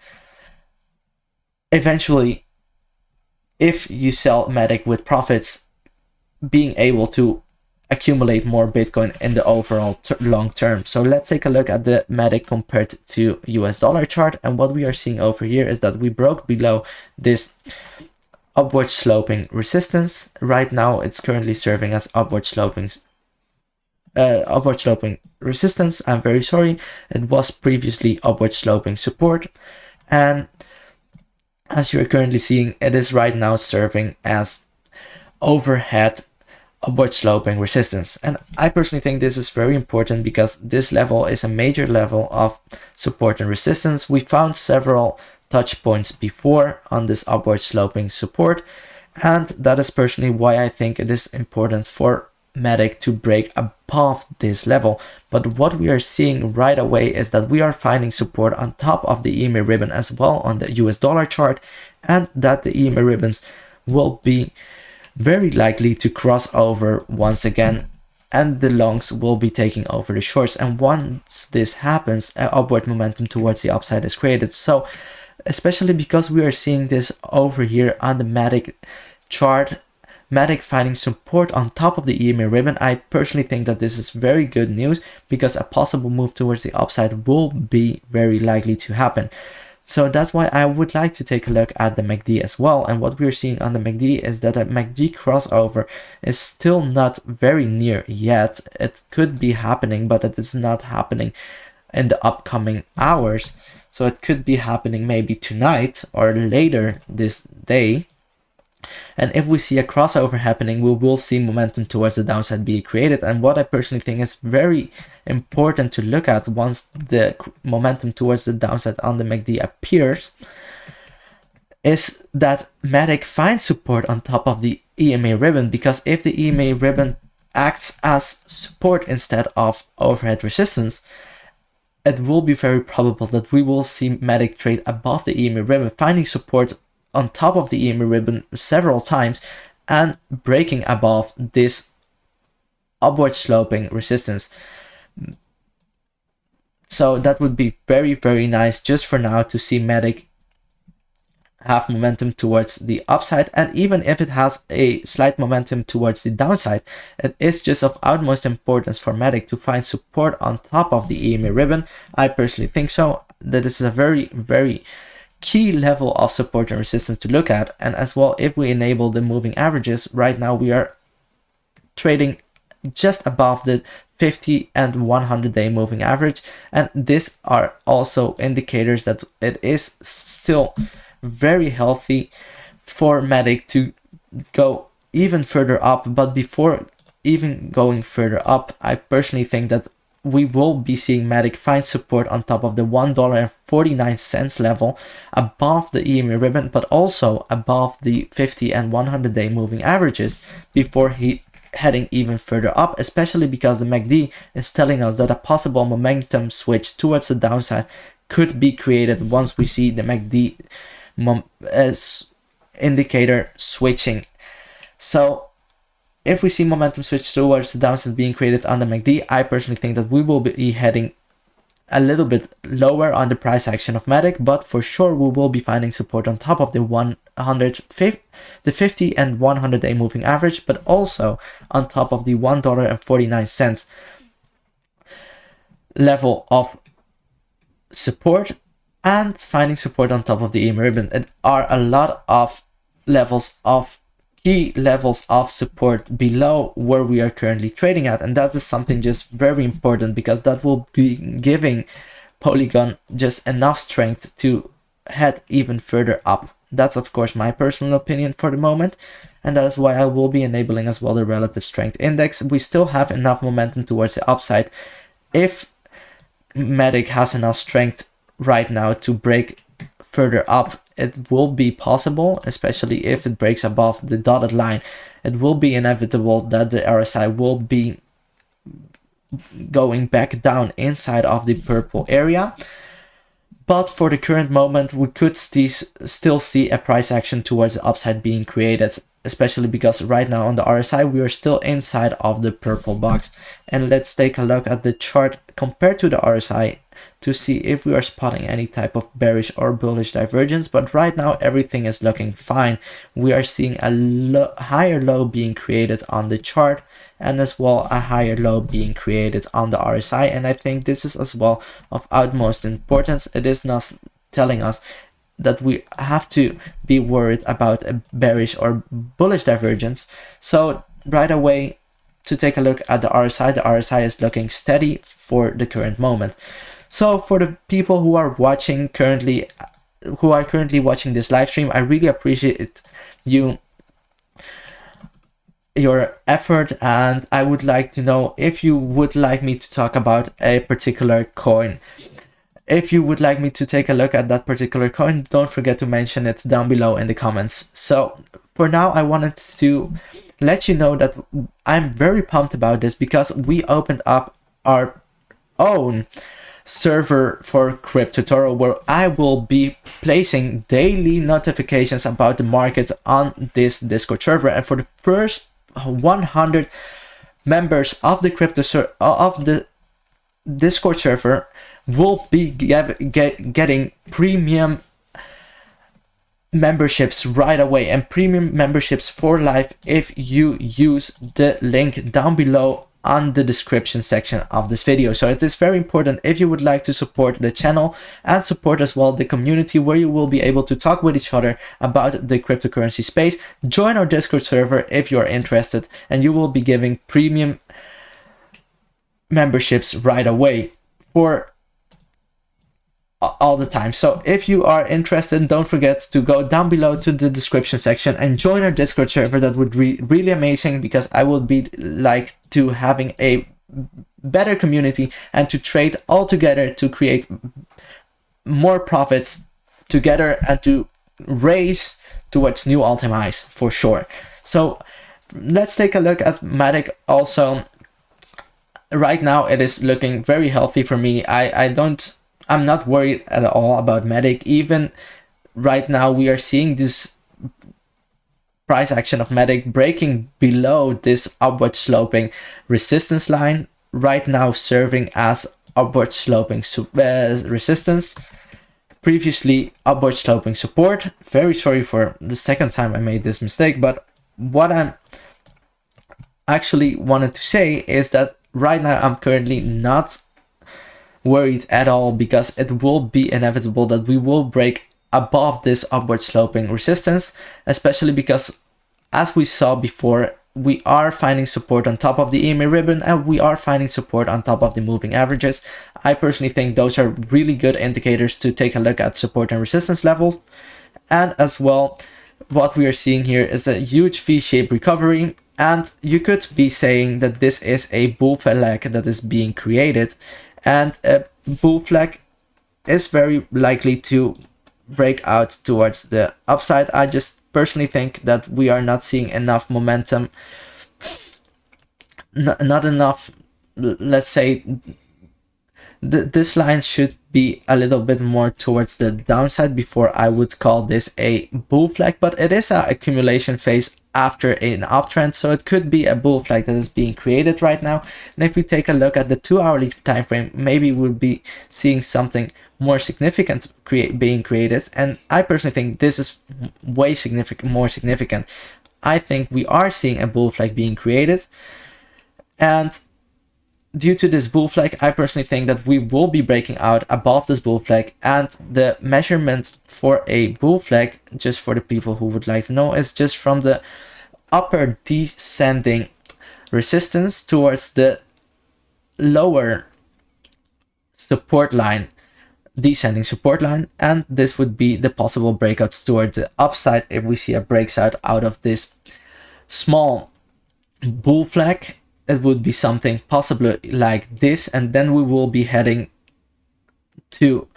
eventually, if you sell MEDIC with profits, being able to accumulate more Bitcoin in the overall long term. So let's take a look at the MEDIC compared to US dollar chart, and what we are seeing over here is that we broke below this upward sloping resistance. Right now it's currently serving as upward sloping resistance. I'm very sorry, it was previously upward sloping support, and as you're currently seeing, it is right now serving as overhead upward sloping resistance. And I personally think this is very important because this level is a major level of support and resistance. We found several touch points before on this upward sloping support, And that is personally why I think it is important for MEDIC to break above this level. But what we are seeing right away is that we are finding support on top of the EMA ribbon as well on the US dollar chart, and that the EMA ribbons will be very likely to cross over once again, and the longs will be taking over the shorts. And once this happens, an upward momentum towards the upside is created. So especially because we are seeing this over here on the MATIC chart, MATIC finding support on top of the EMA ribbon, I personally think that this is very good news, because a possible move towards the upside will be very likely to happen. So that's why I would like to take a look at the MACD as well. And what we're seeing on the MACD is that a MACD crossover is still not very near yet. It could be happening, but it is not happening in the upcoming hours. So it could be happening maybe tonight or later this day. And if we see a crossover happening, we will see momentum towards the downside being created. And what I personally think is very important to look at once the momentum towards the downside on the MACD appears is that MATIC finds support on top of the EMA ribbon, because if the EMA ribbon acts as support instead of overhead resistance, it will be very probable that we will see MATIC trade above the EMA ribbon, finding support on top of the EMA ribbon several times and breaking above this upward sloping resistance. So that would be very, very nice just for now to see MATIC have momentum towards the upside. And even if it has a slight momentum towards the downside, it is just of utmost importance for MATIC to find support on top of the EMA ribbon. I personally think so, that this is a very, very key level of support and resistance to look at. And as well, if we enable the moving averages, right now we are trading just above the 50 and 100-day moving average, and these are also indicators that it is still very healthy for MATIC to go even further up. But before even going further up, I personally think that we will be seeing MATIC find support on top of the $1.49 level above the EMA ribbon, but also above the 50 and 100-day moving averages before heading even further up, especially because the MACD is telling us that a possible momentum switch towards the downside could be created once we see the MACD indicator switching. So if we see momentum switch towards the downside being created on the MACD, I personally think that we will be heading a little bit lower on the price action of MATIC, but for sure we will be finding support on top of the 50 and 100-day moving average, but also on top of the $1.49 level of support, and finding support on top of the EMA ribbon. There are a lot of key levels of support below where we are currently trading at, and that is something just very important, because that will be giving Polygon just enough strength to head even further up. That's of course my personal opinion for the moment, and that is why I will be enabling as well the relative strength index. We still have enough momentum towards the upside. If MATIC has enough strength right now to break further up, it will be possible, especially if it breaks above the dotted line. It will be inevitable that the RSI will be going back down inside of the purple area. But for the current moment, we could still see a price action towards the upside being created, especially because right now on the RSI, we are still inside of the purple box. And let's take a look at the chart compared to the RSI to see if we are spotting any type of bearish or bullish divergence. But right now everything is looking fine. We are seeing a higher low being created on the chart, and as well a higher low being created on the RSI. And I think this is as well of utmost importance. It is not telling us that we have to be worried about a bearish or bullish divergence. So right away, to take a look at the RSI is looking steady for the current moment. So for the people who are currently watching this live stream, I really appreciate your effort, and I would like to know if you would like me to talk about a particular coin. If you would like me to take a look at that particular coin, don't forget to mention it down below in the comments. So for now, I wanted to let you know that I'm very pumped about this because we opened up our own server for CryptoToro where I will be placing daily notifications about the market on this Discord server. And for the first 100 members of the Discord server will be getting premium memberships right away, and premium memberships for life if you use the link down below on the description section of this video. So it is very important if you would like to support the channel and support as well the community, where you will be able to talk with each other about the cryptocurrency space. Join our Discord server if you are interested, and you will be giving premium memberships right away for all the time. So if you are interested, don't forget to go down below to the description section and join our Discord server. That would be really amazing, because I would be like to having a better community and to trade all together to create more profits together and to race towards new all-time highs for sure. So let's take a look at Matic also. Right now it is looking very healthy for me. I'm not worried at all about Matic. Even right now, we are seeing this price action of Matic breaking below this upward sloping resistance line, right now serving as upward sloping resistance, previously upward sloping support. Very sorry for the second time I made this mistake, but what I'm actually wanted to say is that right now I'm currently not worried at all, because it will be inevitable that we will break above this upward sloping resistance, especially because, as we saw before, we are finding support on top of the EMA ribbon and we are finding support on top of the moving averages. I personally think those are really good indicators to take a look at support and resistance levels. And as well, what we are seeing here is a huge V-shaped recovery, and you could be saying that this is a bull flag that is being created. And a bull flag is very likely to break out towards the upside. I just personally think that we are not seeing enough momentum, not enough, let's say, this line should be a little bit more towards the downside before I would call this a bull flag, but it is an accumulation phase after an uptrend, so it could be a bull flag that is being created right now. And if we take a look at the 2-hourly time frame, maybe we'll be seeing something more significant being created, and I personally think this is way more significant. I think we are seeing a bull flag being created, and due to this bull flag, I personally think that we will be breaking out above this bull flag, and the measurement for a bull flag, just for the people who would like to know, is just from the upper descending resistance towards the lower support line, descending support line, and this would be the possible breakouts toward the upside if we see a breakout out of this small bull flag. It would be something possibly like this, and then we will be heading to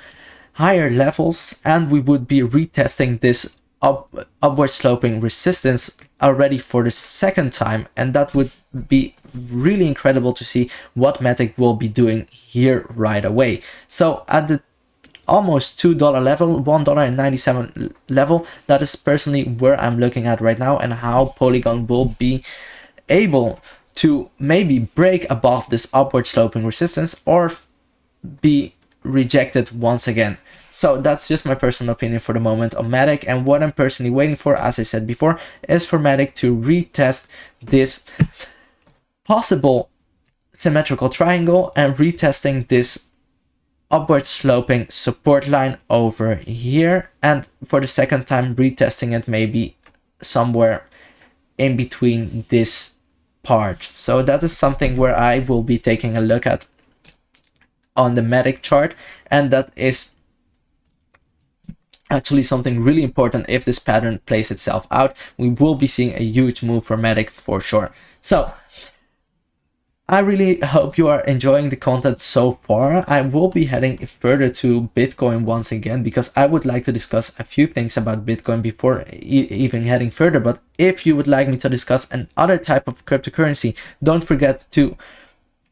higher levels, and we would be retesting this upward sloping resistance already for the second time, and that would be really incredible to see what Matic will be doing here right away. So at the almost $2 level, $1.97 level, that is personally where I'm looking at right now, and how Polygon will be able to maybe break above this upward sloping resistance or be rejected once again. So that's just my personal opinion for the moment on Matic, and what I'm personally waiting for, as I said before, is for Matic to retest this possible symmetrical triangle and retesting this upward sloping support line over here, and for the second time retesting it maybe somewhere in between this part. So that is something where I will be taking a look at on the Matic chart, and that is actually something really important. If this pattern plays itself out, we will be seeing a huge move for Matic for sure. So I really hope you are enjoying the content so far. I will be heading further to Bitcoin once again because I would like to discuss a few things about Bitcoin before even heading further. But if you would like me to discuss another type of cryptocurrency, don't forget to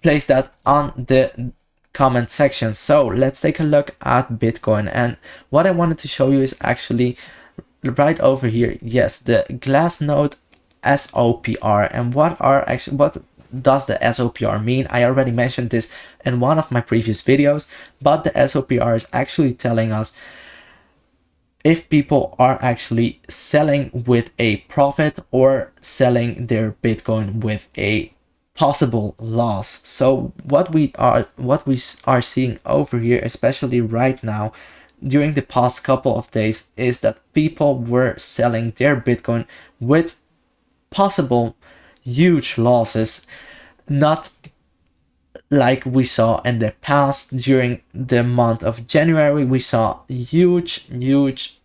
place that on the comment section. So let's take a look at Bitcoin, and what I wanted to show you is actually right over here. Yes, the Glassnode SOPR. And what does the SOPR mean? I already mentioned this in one of my previous videos, but the SOPR is actually telling us if people are actually selling with a profit or selling their Bitcoin with a possible loss. So what we are seeing over here, especially right now during the past couple of days, is that people were selling their Bitcoin with possible huge losses, not like we saw in the past. During the month of January, we saw huge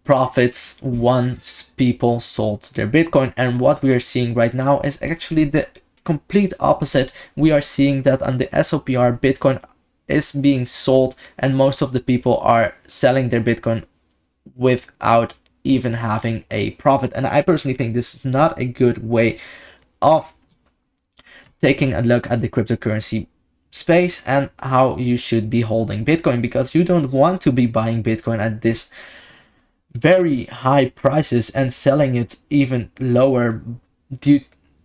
profits once people sold their Bitcoin, and what we are seeing right now is actually the complete opposite. We are seeing that on the SOPR, Bitcoin is being sold and most of the people are selling their Bitcoin without even having a profit. And I personally think this is not a good way of taking a look at the cryptocurrency space and how you should be holding Bitcoin, because you don't want to be buying Bitcoin at this very high prices and selling it even lower. Due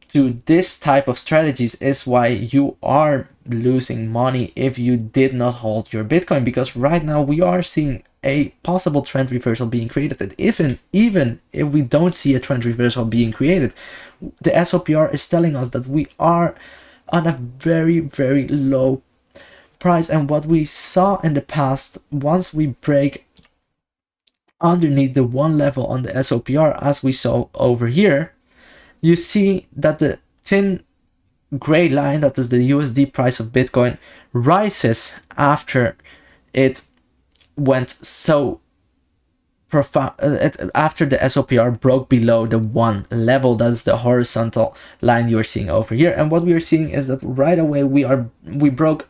to this type of strategies is why you are losing money if you did not hold your Bitcoin, because right now we are seeing a possible trend reversal being created. And even if we don't see a trend reversal being created, the SOPR is telling us that we are on a very low price. And what we saw in the past, once we break underneath the one level on the SOPR, as we saw over here, you see that the thin gray line, that is the USD price of Bitcoin, rises after it went so profound, after the SOPR broke below the one level. That's the horizontal line you're seeing over here. And what we are seeing is that right away we broke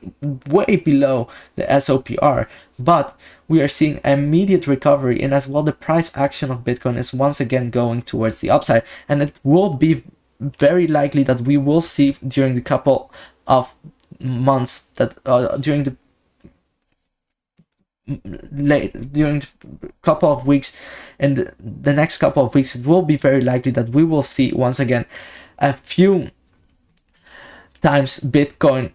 way below the SOPR, but we are seeing immediate recovery, and as well the price action of Bitcoin is once again going towards the upside. And it will be very likely that we will see during the couple of months that during the couple of weeks, and the next couple of weeks, it will be very likely that we will see once again a few times Bitcoin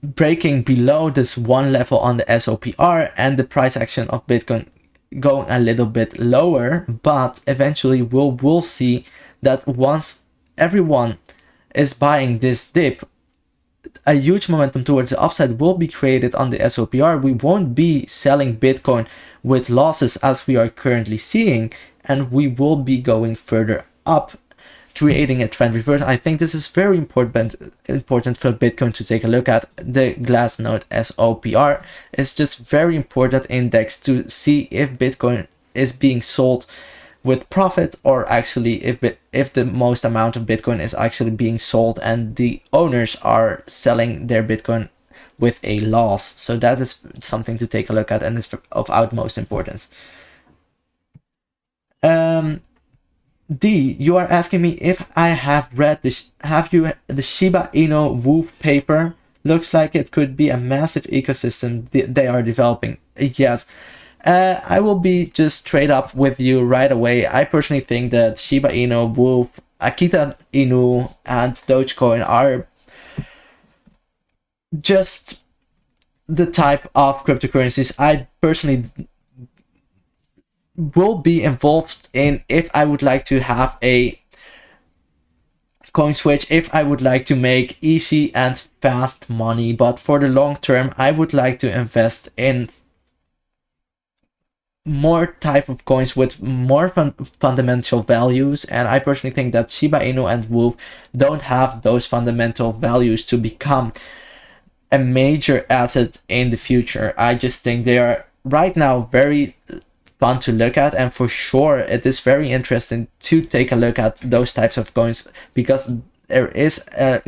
breaking below this one level on the SOPR and the price action of Bitcoin going a little bit lower. But eventually we'll see that once everyone is buying this dip, a huge momentum towards the upside will be created on the SOPR. We won't be selling Bitcoin with losses as we are currently seeing, and we will be going further up, creating a trend reversal. I think this is very important for Bitcoin to take a look at. The Glassnode SOPR is just very important index to see if Bitcoin is being sold with profit, or actually if the most amount of Bitcoin is actually being sold and the owners are selling their Bitcoin with a loss. So that is something to take a look at and is of utmost importance. D, you are asking me if I have read this. Have you the Shiba Inu Wolf paper? Looks like it could be a massive ecosystem they are developing. Yes. I will be just straight up with you right away. I personally think that Shiba Inu, Wolf, Akita Inu, and Dogecoin are just the type of cryptocurrencies I personally will be involved in if I would like to have a coin switch, if I would like to make easy and fast money. But for the long term, I would like to invest in more type of coins with more fundamental values, and I personally think that Shiba Inu and Wolf don't have those fundamental values to become a major asset in the future. I just think they are right now very fun to look at, and for sure it is very interesting to take a look at those types of coins, because there is a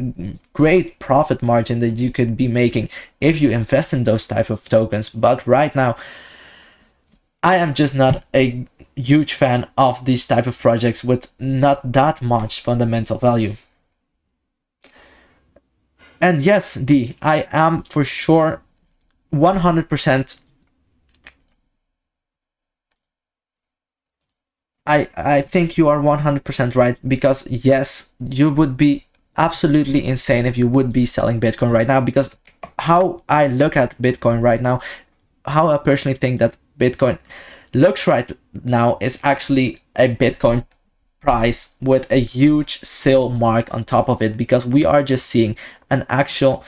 great profit margin that you could be making if you invest in those type of tokens. But right now, I am just not a huge fan of these type of projects with not that much fundamental value. And yes, I am for sure 100%. I think you are 100% right, because yes, you would be absolutely insane if you would be selling Bitcoin right now, because how I look at Bitcoin right now, how I personally think that Bitcoin looks right now is actually a Bitcoin price with a huge sale mark on top of it, because we are just seeing an actual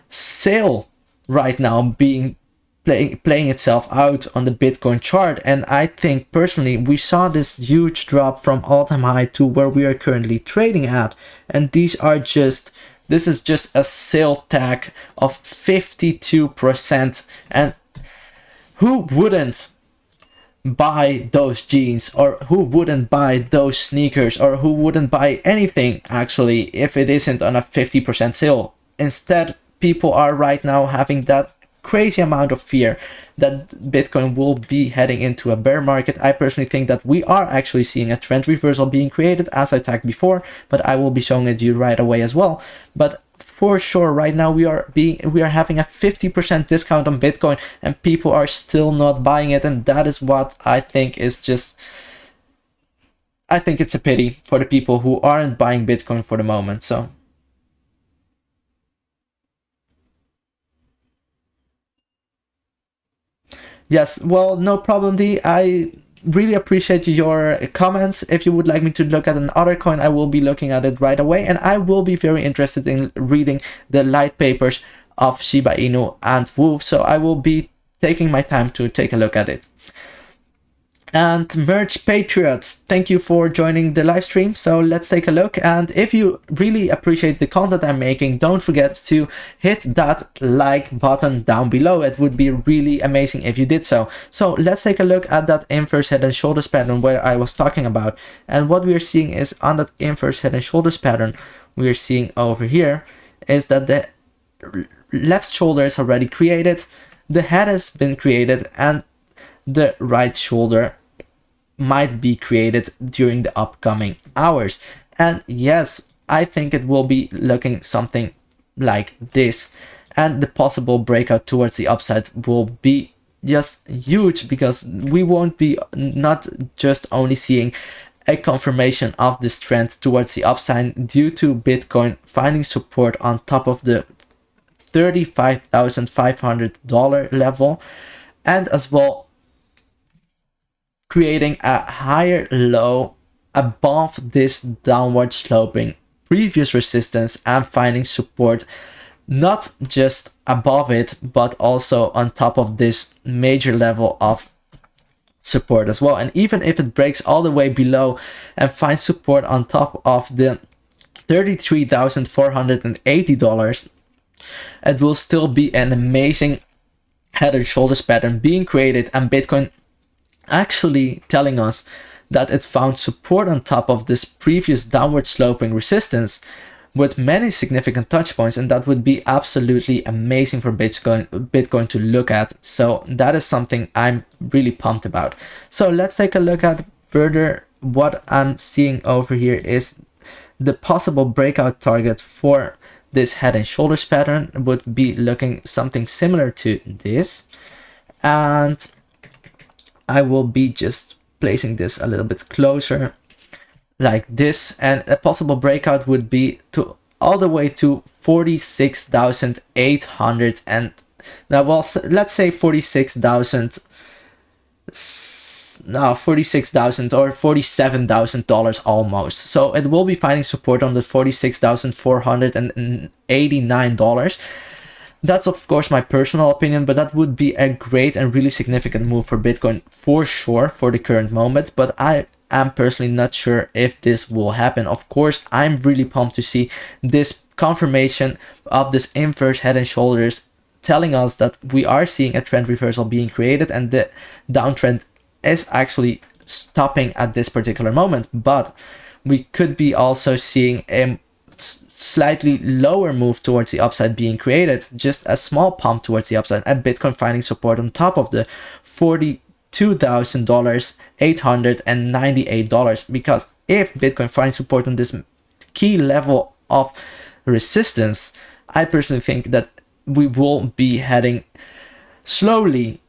sale right now being playing itself out on the Bitcoin chart. And I think personally we saw this huge drop from all-time high to where we are currently trading at, and this is just a sale tag of 52%. And who wouldn't buy those jeans, or who wouldn't buy those sneakers, or who wouldn't buy anything actually if it isn't on a 50% sale? Instead, people are right now having that crazy amount of fear that Bitcoin will be heading into a bear market. I personally think that we are actually seeing a trend reversal being created, as I tagged before, but I will be showing it to you right away as well. But for sure, right now we are having a 50% discount on Bitcoin, and people are still not buying it, and that is what I think is just. I think it's a pity for the people who aren't buying Bitcoin for the moment. So. Yes, well, no problem, D. I really appreciate your comments. If you would like me to look at another coin, I will be looking at it right away, and I will be very interested in reading the light papers of Shiba Inu and WOOF, so I will be taking my time to take a look at it. And Merch Patriots, thank you for joining the live stream. So let's take a look. And if you really appreciate the content I'm making, don't forget to hit that like button down below. It would be really amazing if you did so. So let's take a look at that inverse head and shoulders pattern where I was talking about. And what we are seeing is on that inverse head and shoulders pattern, we are seeing over here is that the left shoulder is already created, the head has been created, and the right shoulder might be created during the upcoming hours. And yes, I think it will be looking something like this, and the possible breakout towards the upside will be just huge, because we won't be not just only seeing a confirmation of this trend towards the upside due to Bitcoin finding support on top of the $35,500 level, and as well creating a higher low above this downward sloping previous resistance and finding support not just above it, but also on top of this major level of support as well. And even if it breaks all the way below and finds support on top of the $33,480, it will still be an amazing head and shoulders pattern being created, and Bitcoin actually telling us that it found support on top of this previous downward sloping resistance with many significant touch points, and that would be absolutely amazing for Bitcoin to look at. So that is something I'm really pumped about. So let's take a look at further. What I'm seeing over here is the possible breakout target for this head and shoulders pattern would be looking something similar to this, and I will be just placing this a little bit closer like this, and a possible breakout would be to all the way to 46,800, and now, well, let's say 46,000 or $47,000 almost. So it will be finding support on the $46,489. That's of course my personal opinion, but that would be a great and really significant move for Bitcoin for sure for the current moment. But I am personally not sure if this will happen. Of course, I'm really pumped to see this confirmation of this inverse head and shoulders telling us that we are seeing a trend reversal being created, and the downtrend is actually stopping at this particular moment. But we could be also seeing a slightly lower move towards the upside being created, just a small pump towards the upside, and Bitcoin finding support on top of the $42,000, $898. Because if Bitcoin finds support on this key level of resistance, I personally think that we will be heading slowly,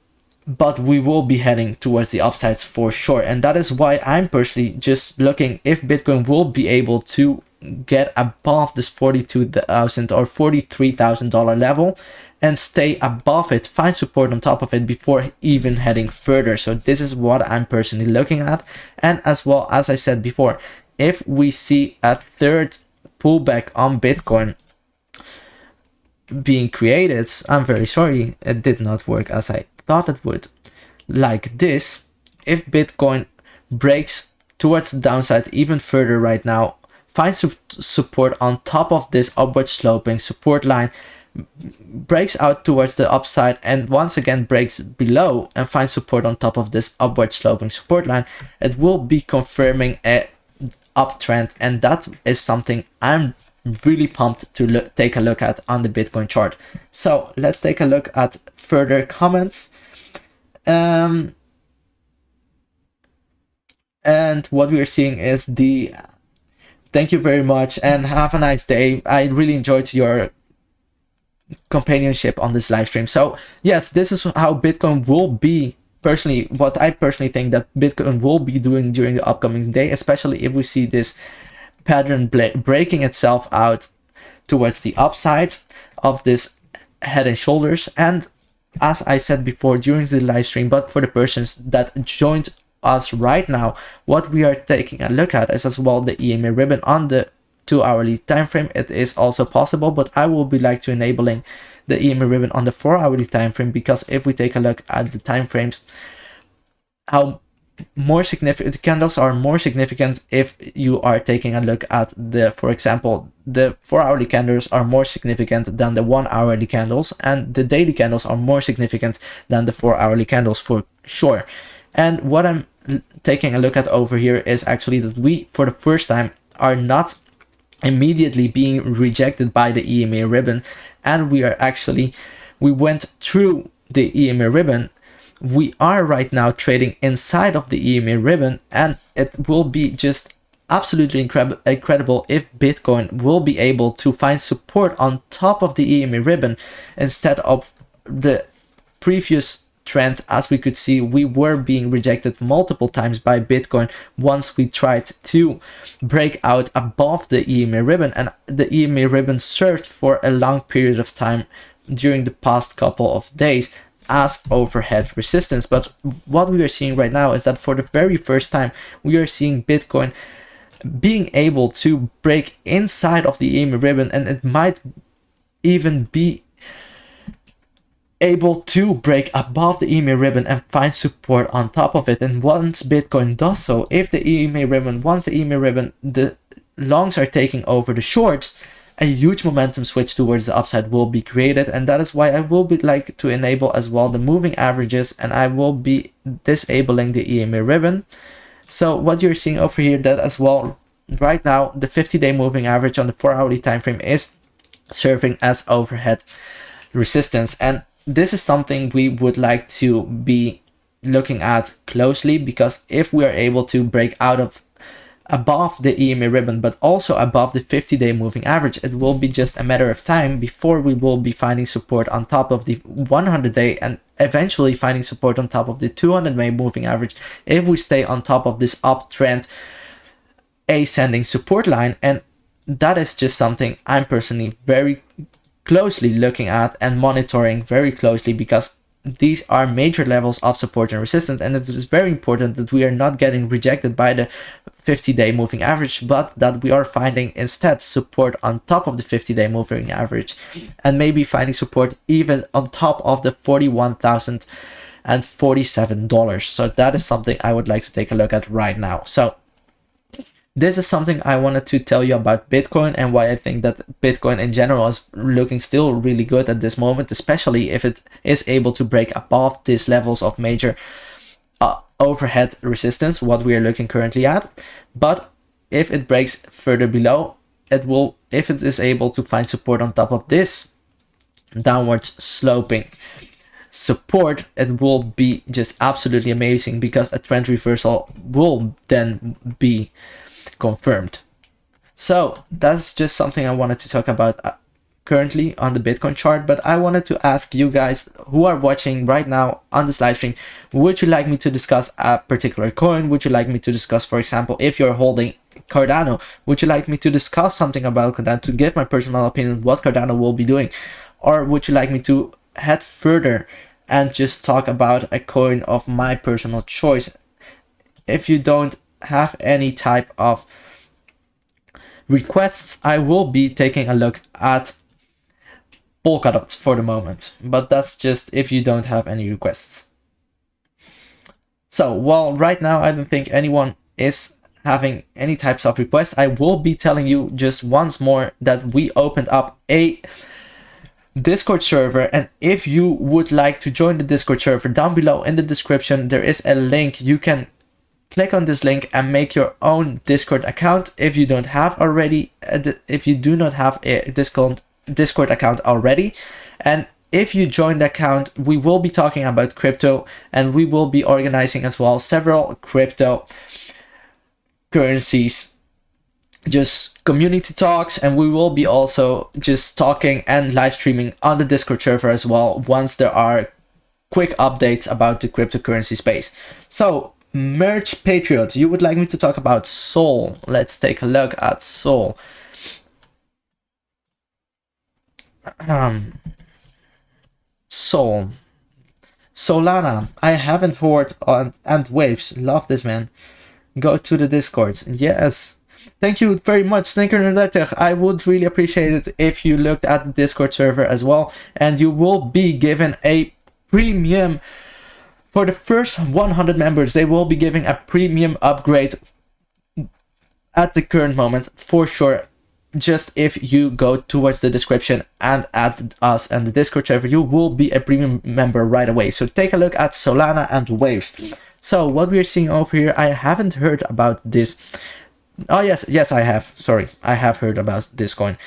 but we will be heading towards the upsides for sure. And that is why I'm personally just looking if Bitcoin will be able to get above this $42,000 or $43,000 level and stay above it, find support on top of it before even heading further. So this is what I'm personally looking at. And as well, as I said before, if we see a third pullback on Bitcoin being created, I'm very sorry, it did not work as I thought it would, like this. If Bitcoin breaks towards the downside even further right now, finds support on top of this upward sloping support line, breaks out towards the upside, and once again breaks below and finds support on top of this upward sloping support line, it will be confirming a uptrend. And that is something I'm really pumped to take a look at on the Bitcoin chart. So let's take a look at further comments. And what we are seeing is the thank you very much and have a nice day. I really enjoyed your companionship on this live stream. So yes, this is how Bitcoin will be, personally, what I personally think that Bitcoin will be doing during the upcoming day, especially if we see this pattern breaking itself out towards the upside of this head and shoulders. And as I said before during the live stream, but for the persons that joined us right now, what we are taking a look at is as well the EMA ribbon on the 2 hourly time frame. It is also possible, but I will be like to enabling the EMA ribbon on the 4 hourly time frame, because if we take a look at the time frames, how more significant the candles are more significant if you are taking a look at the, for example, the 4 hourly candles are more significant than the 1 hourly candles, and the daily candles are more significant than the 4 hourly candles for sure. And what I'm taking a look at over here is actually that we, for the first time, are not immediately being rejected by the EMA ribbon, and we went through the EMA ribbon. We are right now trading inside of the EMA ribbon, and it will be just absolutely incredible if Bitcoin will be able to find support on top of the EMA ribbon instead of the previous trend. As we could see, we were being rejected multiple times by Bitcoin once we tried to break out above the EMA ribbon, and the EMA ribbon served for a long period of time during the past couple of days as overhead resistance. But what we are seeing right now is that for the very first time we are seeing Bitcoin being able to break inside of the EMA ribbon, and it might even be able to break above the EMA ribbon and find support on top of it. And once Bitcoin does so, if the EMA ribbon, the longs are taking over the shorts, a huge momentum switch towards the upside will be created. And that is why I will be like to enable as well the moving averages, and I will be disabling the EMA ribbon. So what you're seeing over here, that as well right now the 50-day moving average on the 4 hourly time frame is serving as overhead resistance. And this is something we would like to be looking at closely, because if we are able to break out of above the EMA ribbon but also above the 50-day moving average, it will be just a matter of time before we will be finding support on top of the 100-day and eventually finding support on top of the 200-day moving average if we stay on top of this uptrend ascending support line. And that is just something I'm personally very closely looking at and monitoring very closely, because these are major levels of support and resistance, and it is very important that we are not getting rejected by the 50-day moving average, but that we are finding instead support on top of the 50-day moving average, and maybe finding support even on top of the $41,047. So that is something I would like to take a look at right now. So this is something I wanted to tell you about Bitcoin, and why I think that Bitcoin in general is looking still really good at this moment, especially if it is able to break above these levels of major overhead resistance, what we are looking currently at. But if it breaks further below, it will, if it is able to find support on top of this downwards sloping support, it will be just absolutely amazing, because a trend reversal will then be confirmed. So that's just something I wanted to talk about currently on the Bitcoin chart. But I wanted to ask you guys who are watching right now on this live stream, would you like me to discuss a particular coin? Would you like me to discuss, for example, if you're holding Cardano, would you like me to discuss something about Cardano, to give my personal opinion what Cardano will be doing? Or would you like me to head further and just talk about a coin of my personal choice? If you don't have any type of requests, I will be taking a look at Polkadot for the moment, but that's just if you don't have any requests. So, well, right now I don't think anyone is having any types of requests. I will be telling you just once more that we opened up a Discord server, and if you would like to join the Discord server, down below in the description there is a link. You can click on this link and make your own Discord account if you don't have already, if you do not have a Discord account already. And if you join the account, we will be talking about crypto, and we will be organizing as well several crypto currencies, just community talks, and we will be also just talking and live streaming on the Discord server as well once there are quick updates about the cryptocurrency space. So Merch Patriot, you would like me to talk about Sol. Let's take a look at Sol. Sol. Solana, I haven't heard on, and Waves, love this man. Go to the Discord. Yes. Thank you very much, Sneaker. I would really appreciate it if you looked at the Discord server as well, and you will be given a premium. For the first 100 members, they will be giving a premium upgrade at the current moment, for sure. Just if you go towards the description and add us and the Discord server, you will be a premium member right away. So take a look at Solana and Waves. So what we're seeing over here, I haven't heard about this. Oh yes I have. Sorry, I have heard about this coin.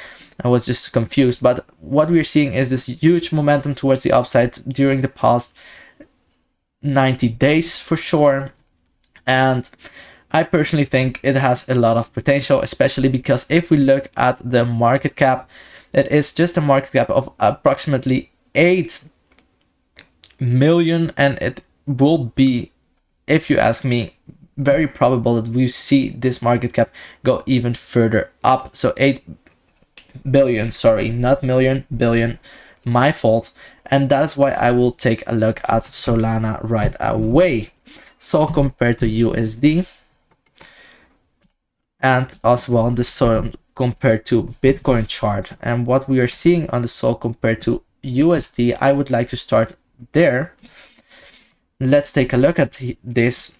I was just confused. But what we're seeing is this huge momentum towards the upside during the past 90 days for sure. And I personally think it has a lot of potential, especially because if we look at the market cap, it is just a market cap of approximately 8 million, and it will be, if you ask me, very probable that we see this market cap go even further up. So 8 billion, sorry, not million, billion, my fault. And that's why I will take a look at Solana right away. So compared to USD, and as well the Sol compared to Bitcoin chart, and what we are seeing on the Sol compared to USD, I would like to start there. Let's take a look at this.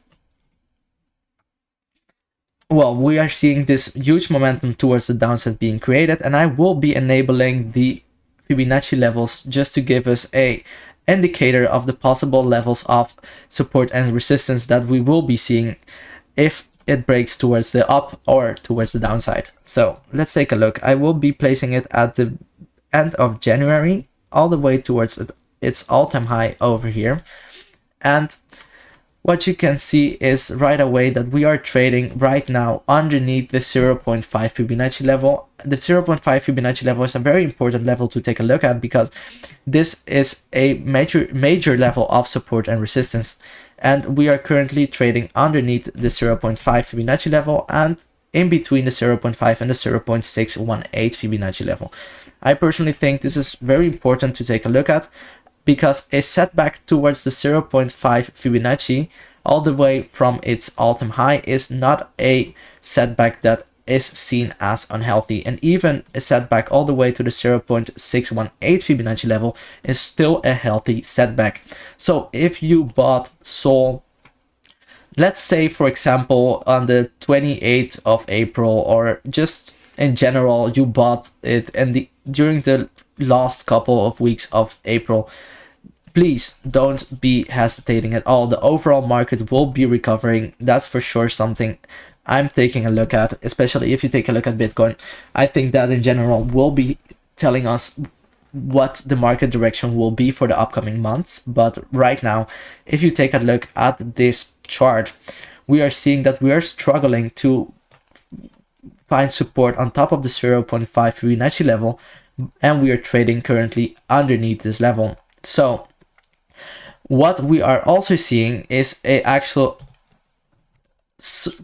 Well, we are seeing this huge momentum towards the downside being created, and I will be enabling the Fibonacci levels just to give us a indicator of the possible levels of support and resistance that we will be seeing if it breaks towards the up or towards the downside. So let's take a look. I will be placing it at the end of January all the way towards its all-time high over here. And what you can see is right away that we are trading right now underneath the 0.5 Fibonacci level. The 0.5 Fibonacci level is a very important level to take a look at, because this is a major level of support and resistance. And we are currently trading underneath the 0.5 Fibonacci level and in between the 0.5 and the 0.618 Fibonacci level. I personally think this is very important to take a look at, because a setback towards the 0.5 Fibonacci all the way from its all-time high is not a setback that is seen as unhealthy, and even a setback all the way to the 0.618 Fibonacci level is still a healthy setback. So if you bought Sol, let's say for example on the 28th of April, or just in general you bought it and during the last couple of weeks of April, please don't be hesitating at all. The overall market will be recovering. That's for sure something I'm taking a look at, especially if you take a look at Bitcoin, I think that in general will be telling us what the market direction will be for the upcoming months. But right now, if you take a look at this chart, we are seeing that we are struggling to find support on top of the 0.5 Fibonacci level, and we are trading currently underneath this level. So what we are also seeing is a actual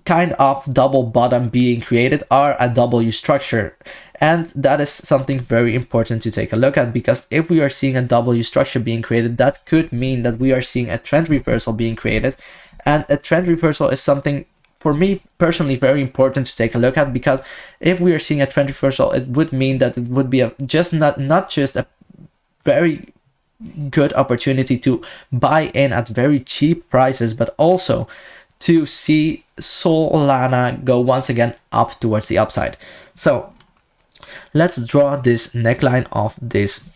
kind of double bottom being created, or a W structure. And that is something very important to take a look at, because if we are seeing a W structure being created, that could mean that we are seeing a trend reversal being created. And a trend reversal is something, for me personally, very important to take a look at, because if we are seeing a trend reversal, it would mean that it would be not just a very good opportunity to buy in at very cheap prices, but also to see Solana go once again up towards the upside. So let's draw this neckline of this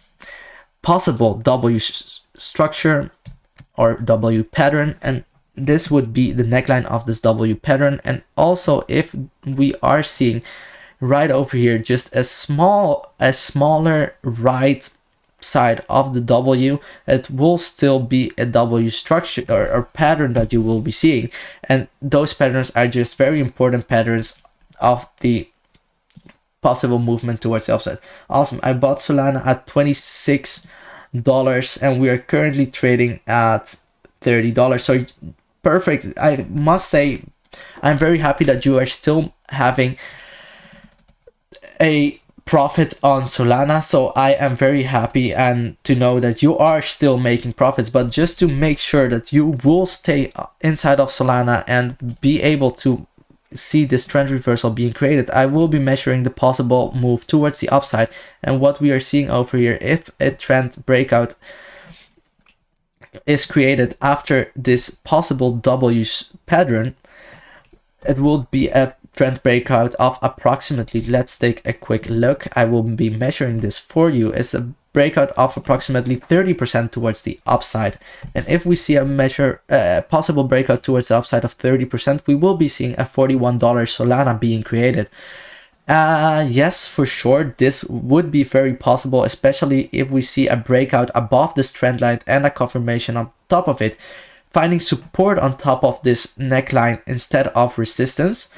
possible W structure or W pattern, and this would be the neckline of this W pattern. And also, if we are seeing right over here just a smaller right side of the W, it will still be a W structure or pattern that you will be seeing, and those patterns are just very important patterns of the possible movement towards the upside. Awesome. I bought Solana at $26 and we are currently trading at $30. So perfect. I must say I'm very happy that you are still having a profit on Solana. So I am very happy and to know that you are still making profits. But just to make sure that you will stay inside of Solana and be able to see this trend reversal being created, I will be measuring the possible move towards the upside. And what we are seeing over here, if a trend breakout is created after this possible W pattern, it will be a trend breakout of approximately, let's take a quick look, I will be measuring this for you, it's a breakout of approximately 30% towards the upside. And if we see a possible breakout towards the upside of 30%, we will be seeing a $41 Solana being created. Yes, for sure, this would be very possible, especially if we see a breakout above this trend line and a confirmation on top of it, finding support on top of this neckline instead of resistance.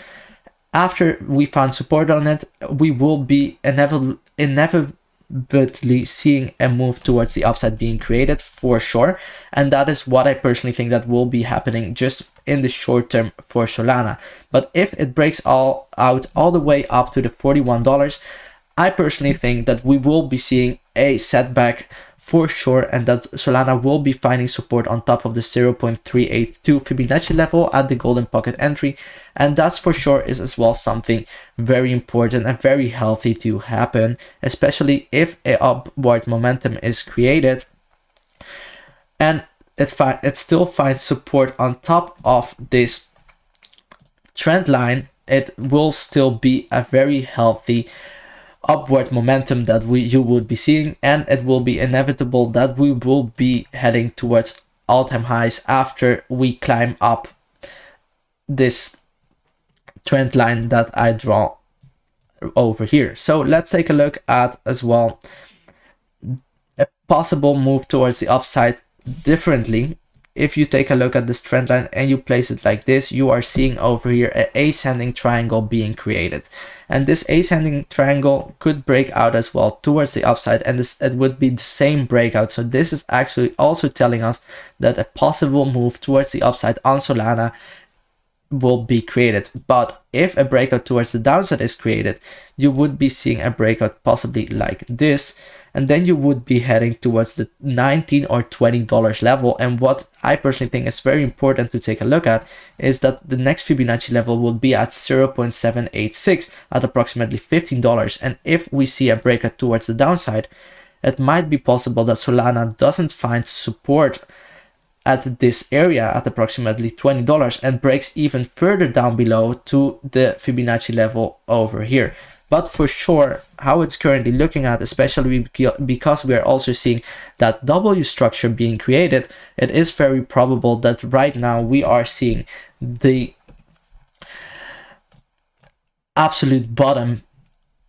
After we found support on it, we will be inevitably seeing a move towards the upside being created for sure. And that is what I personally think that will be happening just in the short term for Solana. But if it breaks all the way up to the $41, I personally think that we will be seeing a setback for sure, and that Solana will be finding support on top of the 0.382 Fibonacci level at the golden pocket entry. And that's for sure is as well something very important and very healthy to happen, especially if a upward momentum is created and it still finds support on top of this trend line. It will still be a very healthy upward momentum that you would be seeing, and it will be inevitable that we will be heading towards all-time highs after we climb up this trend line that I draw over here. So let's take a look at as well a possible move towards the upside differently. If you take a look at this trend line and you place it like this, you are seeing over here an ascending triangle being created. And this ascending triangle could break out as well towards the upside, and it would be the same breakout. So this is actually also telling us that a possible move towards the upside on Solana will be created. But if a breakout towards the downside is created, you would be seeing a breakout possibly like this, and then you would be heading towards the $19 or $20 level. And what I personally think is very important to take a look at is that the next Fibonacci level will be at 0.786 at approximately $15. And if we see a breakout towards the downside, it might be possible that Solana doesn't find support at this area at approximately $20 and breaks even further down below to the Fibonacci level over here. But for sure, how it's currently looking at, especially because we are also seeing that W structure being created, it is very probable that right now we are seeing the absolute bottom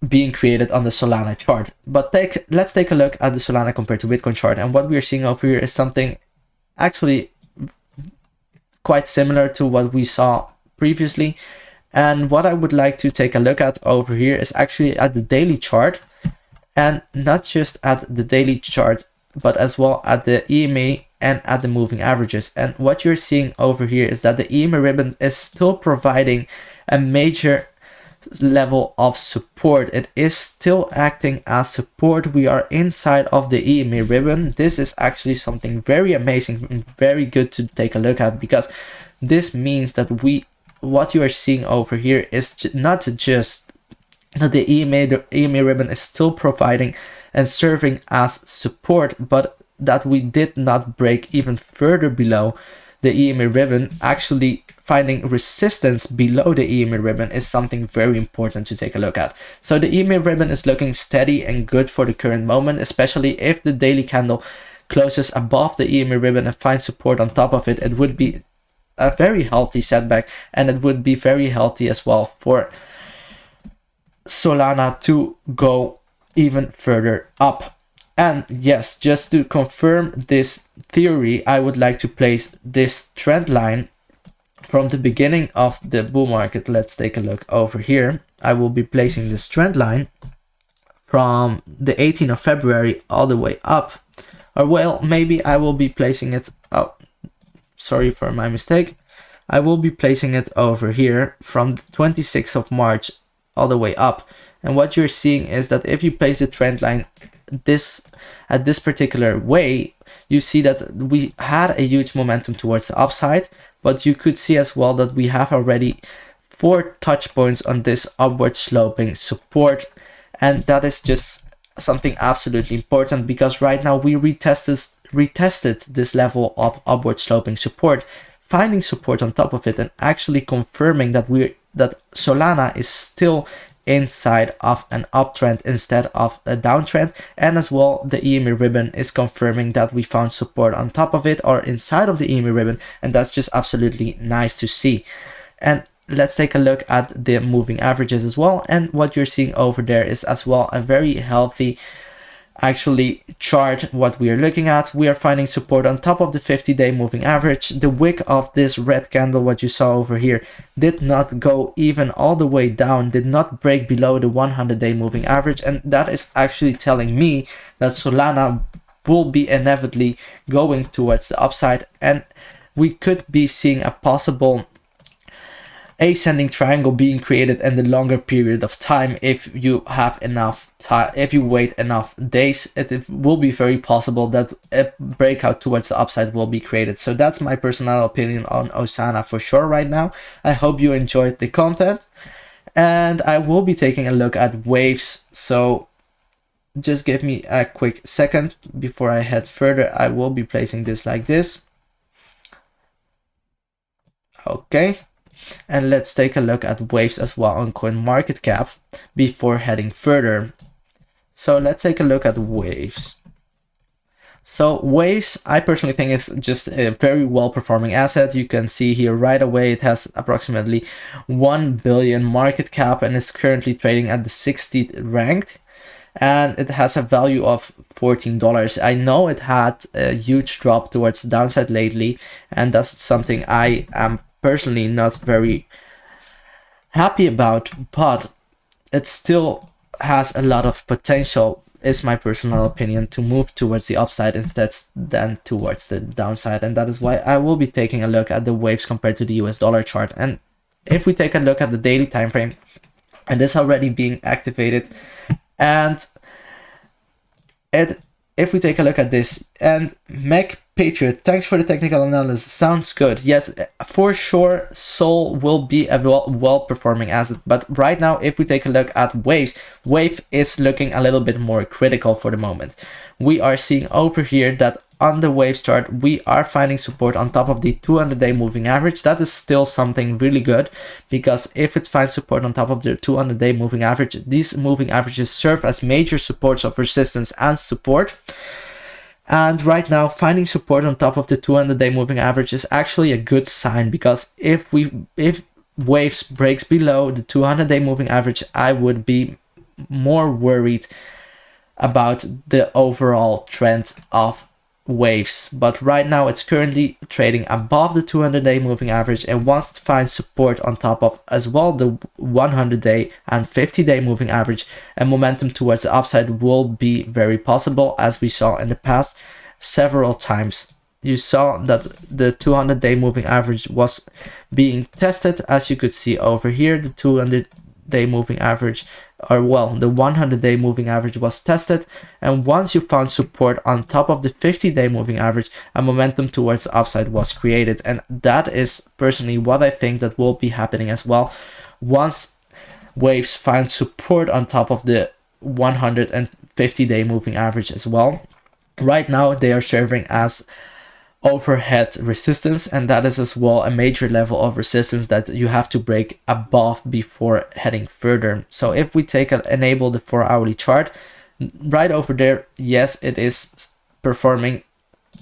being created on the Solana chart. But let's take a look at the Solana compared to Bitcoin chart, and what we are seeing over here is something actually quite similar to what we saw previously. And what I would like to take a look at over here is actually at the daily chart, and not just at the daily chart, but as well at the EMA and at the moving averages. And what you're seeing over here is that the EMA ribbon is still providing a major level of support. It is still acting as support. We are inside of the EMA ribbon. This is actually something very amazing and very good to take a look at, because this means that what you are seeing over here is not just that the EMA ribbon is still providing and serving as support, but that we did not break even further below the EMA ribbon. Actually finding resistance below the EMA ribbon is something very important to take a look at. So the EMA ribbon is looking steady and good for the current moment, especially if the daily candle closes above the EMA ribbon and finds support on top of it. It would be a very healthy setback, and it would be very healthy as well for Solana to go even further up. And yes, just to confirm this theory, I would like to place this trend line from the beginning of the bull market. Let's take a look over here. I will be placing this trend line from the 18th of February all the way up. Or well, maybe I will be placing it, oh, sorry for my mistake. I will be placing it over here from the 26th of March all the way up. And what you're seeing is that if you place the trend line at this particular way, you see that we had a huge momentum towards the upside, but you could see as well that we have already 4 touch points on this upward sloping support. And that is just something absolutely important, because right now we retested this level of upward sloping support, finding support on top of it, and actually confirming that Solana is still inside of an uptrend instead of a downtrend. And as well, the EMA ribbon is confirming that we found support on top of it or inside of the EMA ribbon, and that's just absolutely nice to see. And let's take a look at the moving averages as well, and what you're seeing over there is as well a very healthy actually chart. What we are looking at, we are finding support on top of the 50-day moving average. The wick of this red candle, what you saw over here, did not go even all the way down, did not break below the 100-day moving average, and that is actually telling me that Solana will be inevitably going towards the upside, and we could be seeing a possible ascending triangle being created in the longer period of time. If you have enough time, if you wait enough days, it will be very possible that a breakout towards the upside will be created. So that's my personal opinion on Solana for sure right now. I hope you enjoyed the content, and I will be taking a look at waves. So just give me a quick second before I head further. I will be placing this like this. Okay. And let's take a look at waves as well on CoinMarketCap before heading further. So let's take a look at waves. So waves, I personally think is just a very well performing asset. You can see here right away it has approximately 1 billion market cap and is currently trading at the 60th ranked. And it has a value of $14. I know it had a huge drop towards the downside lately, and that's something I am personally not very happy about, but it still has a lot of potential, is my personal opinion, to move towards the upside instead than towards the downside. And that is why I will be taking a look at the waves compared to the US dollar chart. And if we take a look at the daily time frame, and this already being activated, and if we take a look at this, and Mac Patriot, thanks for the technical analysis, sounds good. Yes, for sure, Sol will be a well-performing asset, but right now, if we take a look at waves, wave is looking a little bit more critical for the moment. We are seeing over here that on the waves chart, we are finding support on top of the 200-day moving average. That is still something really good, because if it finds support on top of the 200-day moving average, these moving averages serve as major supports of resistance and support. And right now, finding support on top of the 200-day moving average is actually a good sign, because if waves breaks below the 200-day moving average, I would be more worried about the overall trend of waves. But right now it's currently trading above the 200-day moving average, and once it finds support on top of as well the 100-day and 50-day moving average, and momentum towards the upside will be very possible, as we saw in the past several times. You saw that the 200-day moving average was being tested, as you could see over here. The 200-day moving average, or well, the 100-day moving average was tested, and once you found support on top of the 50-day moving average, a momentum towards the upside was created. And that is personally what I think that will be happening as well. Once waves find support on top of the 150-day moving average as well, right now they are serving as overhead resistance, and that is as well a major level of resistance that you have to break above before heading further. So if we enable the 4-hourly chart, right over there, yes, it is performing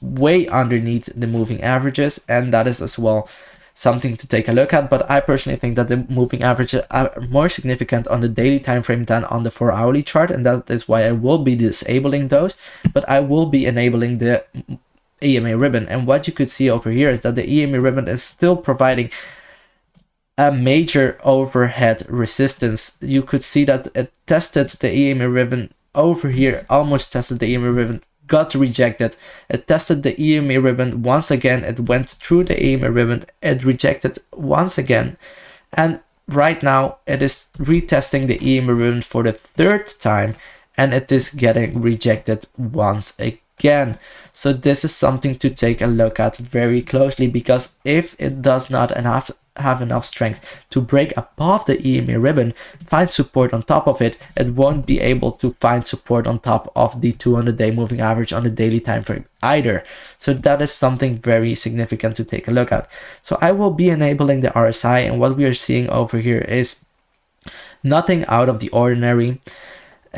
way underneath the moving averages, and that is as well something to take a look at. But I personally think that the moving averages are more significant on the daily time frame than on the 4-hourly chart, and that is why I will be disabling those, but I will be enabling the EMA ribbon. And what you could see over here is that the EMA ribbon is still providing a major overhead resistance. You could see that it tested the EMA ribbon over here, almost tested the EMA ribbon, got rejected. It tested the EMA ribbon once again, it went through the EMA ribbon, it rejected once again, and right now it is retesting the EMA ribbon for the 3rd time, and it is getting rejected once again. So this is something to take a look at very closely, because if it does not have enough strength to break above the EMA ribbon, find support on top of it, it won't be able to find support on top of the 200-day moving average on the daily time frame either. So that is something very significant to take a look at. So I will be enabling the RSI, and what we are seeing over here is nothing out of the ordinary.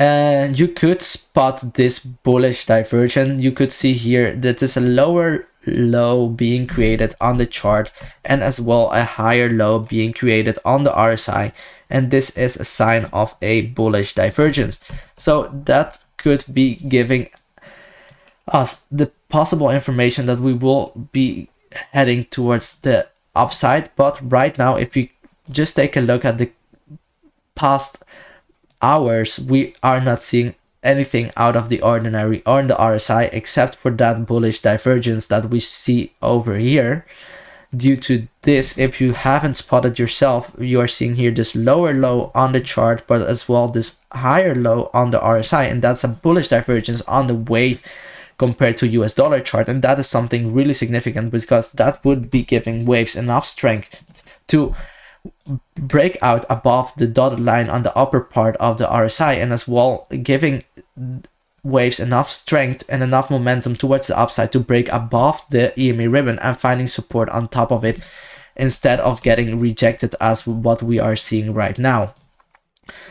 And you could spot this bullish diversion. You could see here that there's a lower low being created on the chart, and as well a higher low being created on the RSI, and this is a sign of a bullish divergence. So that could be giving us the possible information that we will be heading towards the upside. But right now, if you just take a look at the past hours, we are not seeing anything out of the ordinary on the RSI, except for that bullish divergence that we see over here. Due to this, if you haven't spotted yourself, you are seeing here this lower low on the chart, but as well this higher low on the RSI, and that's a bullish divergence on the wave compared to US dollar chart. And that is something really significant, because that would be giving waves enough strength to break out above the dotted line on the upper part of the RSI, and as well giving waves enough strength and enough momentum towards the upside to break above the EMA ribbon and finding support on top of it, instead of getting rejected as what we are seeing right now.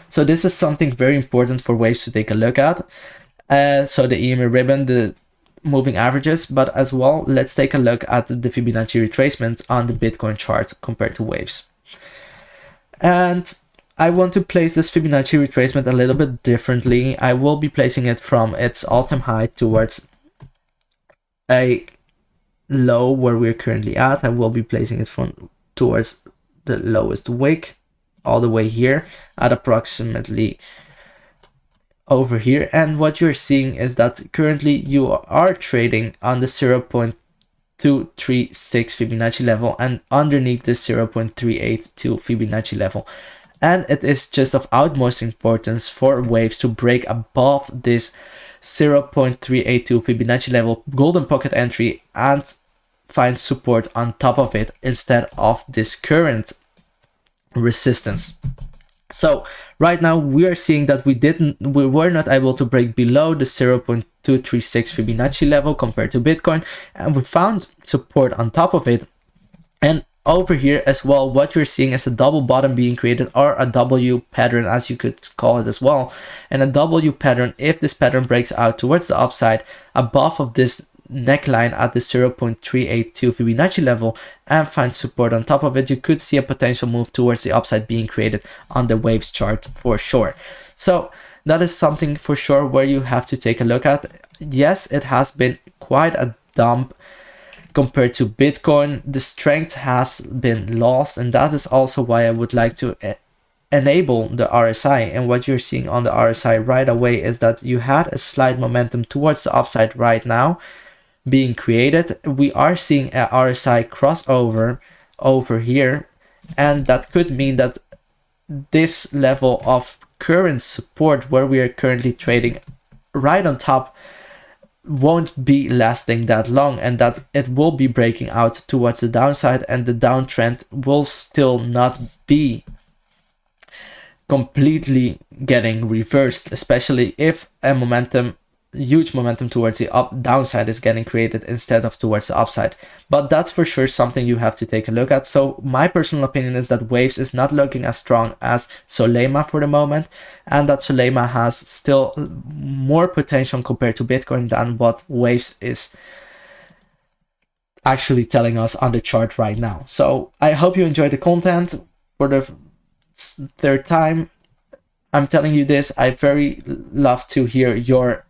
So this is something very important for waves to take a look at. So the EMA ribbon, the moving averages, but as well let's take a look at the Fibonacci retracement on the Bitcoin chart compared to waves. And I want to place this Fibonacci retracement a little bit differently. I will be placing it from its all-time high towards a low where we're currently at. I will be placing it from towards the lowest wick, all the way here at approximately over here. And what you're seeing is that currently you are trading on the 0.236 Fibonacci level and underneath the 0.382 Fibonacci level, and it is just of utmost importance for waves to break above this 0.382 Fibonacci level golden pocket entry and find support on top of it instead of this current resistance. So right now we are seeing that we were not able to break below the 0.236 Fibonacci level compared to Bitcoin, and we found support on top of it. And over here as well, what you're seeing is a double bottom being created, or a W pattern as you could call it as well. And a W pattern, if this pattern breaks out towards the upside above of this neckline at the 0.382 Fibonacci level and find support on top of it, you could see a potential move towards the upside being created on the waves chart for sure. So that is something for sure where you have to take a look at. Yes, it has been quite a dump compared to Bitcoin. The strength has been lost, and that is also why I would like to enable the RSI. And what you're seeing on the RSI right away is that you had a slight momentum towards the upside right now being created. We are seeing a RSI crossover over here, and that could mean that this level of current support where we are currently trading right on top won't be lasting that long, and that it will be breaking out towards the downside, and the downtrend will still not be completely getting reversed, especially if a huge momentum towards the downside is getting created instead of towards the upside. But that's for sure something you have to take a look at. So my personal opinion is that Waves is not looking as strong as Solema for the moment, and that Solema has still more potential compared to Bitcoin than what Waves is actually telling us on the chart right now. So I hope you enjoyed the content. For the third time I'm telling you this, I very love to hear your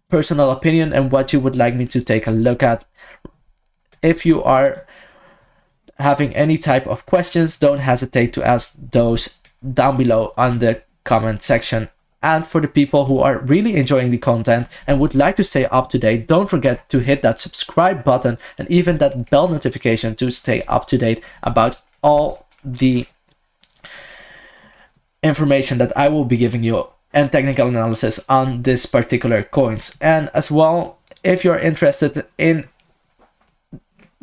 personal opinion and what you would like me to take a look at. If you are having any type of questions, don't hesitate to ask those down below on the comment section. And for the people who are really enjoying the content and would like to stay up to date, don't forget to hit that subscribe button and even that bell notification to stay up to date about all the information that I will be giving you and technical analysis on this particular coins. And as well, if you're interested in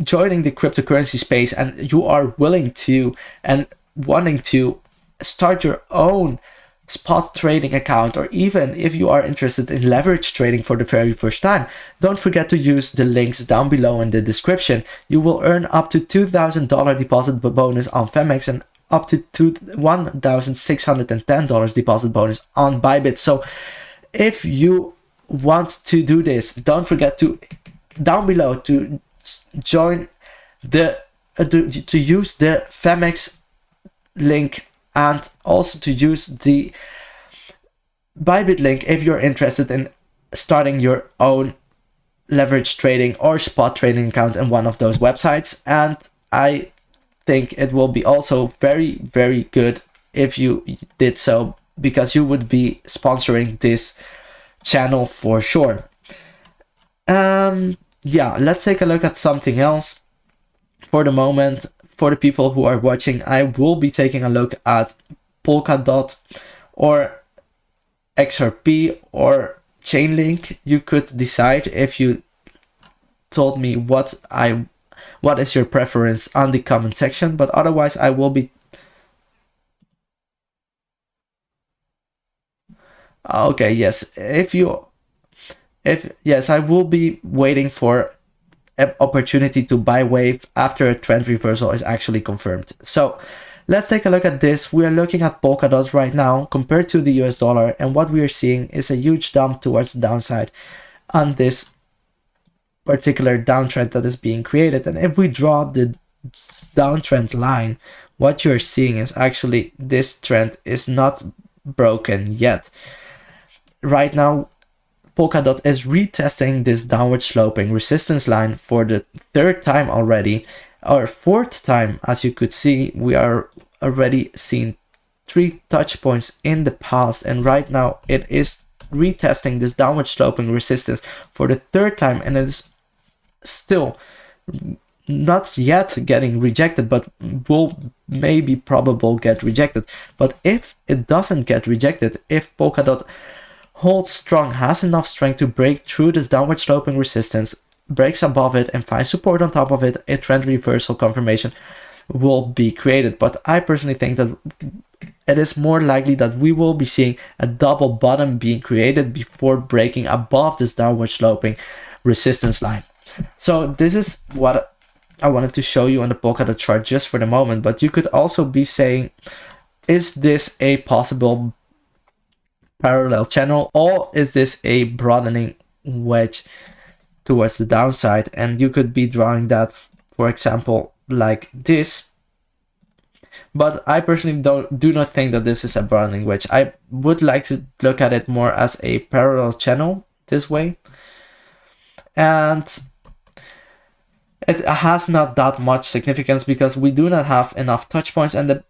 joining the cryptocurrency space and you are willing to and wanting to start your own spot trading account, or even if you are interested in leverage trading for the very first time, don't forget to use the links down below in the description. You will earn up to $2,000 deposit bonus on Femex and up to $1,610 deposit bonus on Bybit. So if you want to do this, don't forget to down below to join the to use the Femex link and also to use the Bybit link if you're interested in starting your own leverage trading or spot trading account in one of those websites. And I think it will be also very, very good if you did so, because you would be sponsoring this channel for sure. Yeah, let's take a look at something else. For the moment, for the people who are watching, I will be taking a look at Polkadot or XRP or Chainlink. You could decide if you told me what is your preference on the comment section, but otherwise I will be okay. Yes, yes, I will be waiting for an opportunity to buy Wave after a trend reversal is actually confirmed. So let's take a look at this. We are looking at Polkadot right now compared to the US dollar, and what we are seeing is a huge dump towards the downside on this particular downtrend that is being created. And if we draw the downtrend line, what you're seeing is actually this trend is not broken yet. Right now, Polkadot is retesting this downward sloping resistance line for the third time already, or fourth time. As you could see, we are already seeing 3 touch points in the past, and right now it is retesting this downward sloping resistance for the third time, and it is still not yet getting rejected, but will maybe probable get rejected. But if it doesn't get rejected, if Polkadot holds strong, has enough strength to break through this downward sloping resistance, breaks above it and finds support on top of it, a trend reversal confirmation will be created. But I personally think that it is more likely that we will be seeing a double bottom being created before breaking above this downward sloping resistance line. So this is what I wanted to show you on the Polkadot chart just for the moment, but you could also be saying, is this a possible parallel channel, or is this a broadening wedge towards the downside, and you could be drawing that, for example, like this. But I personally do not think that this is a burning wedge. I would like to look at it more as a parallel channel this way. And it has not that much significance because we do not have enough touch points and the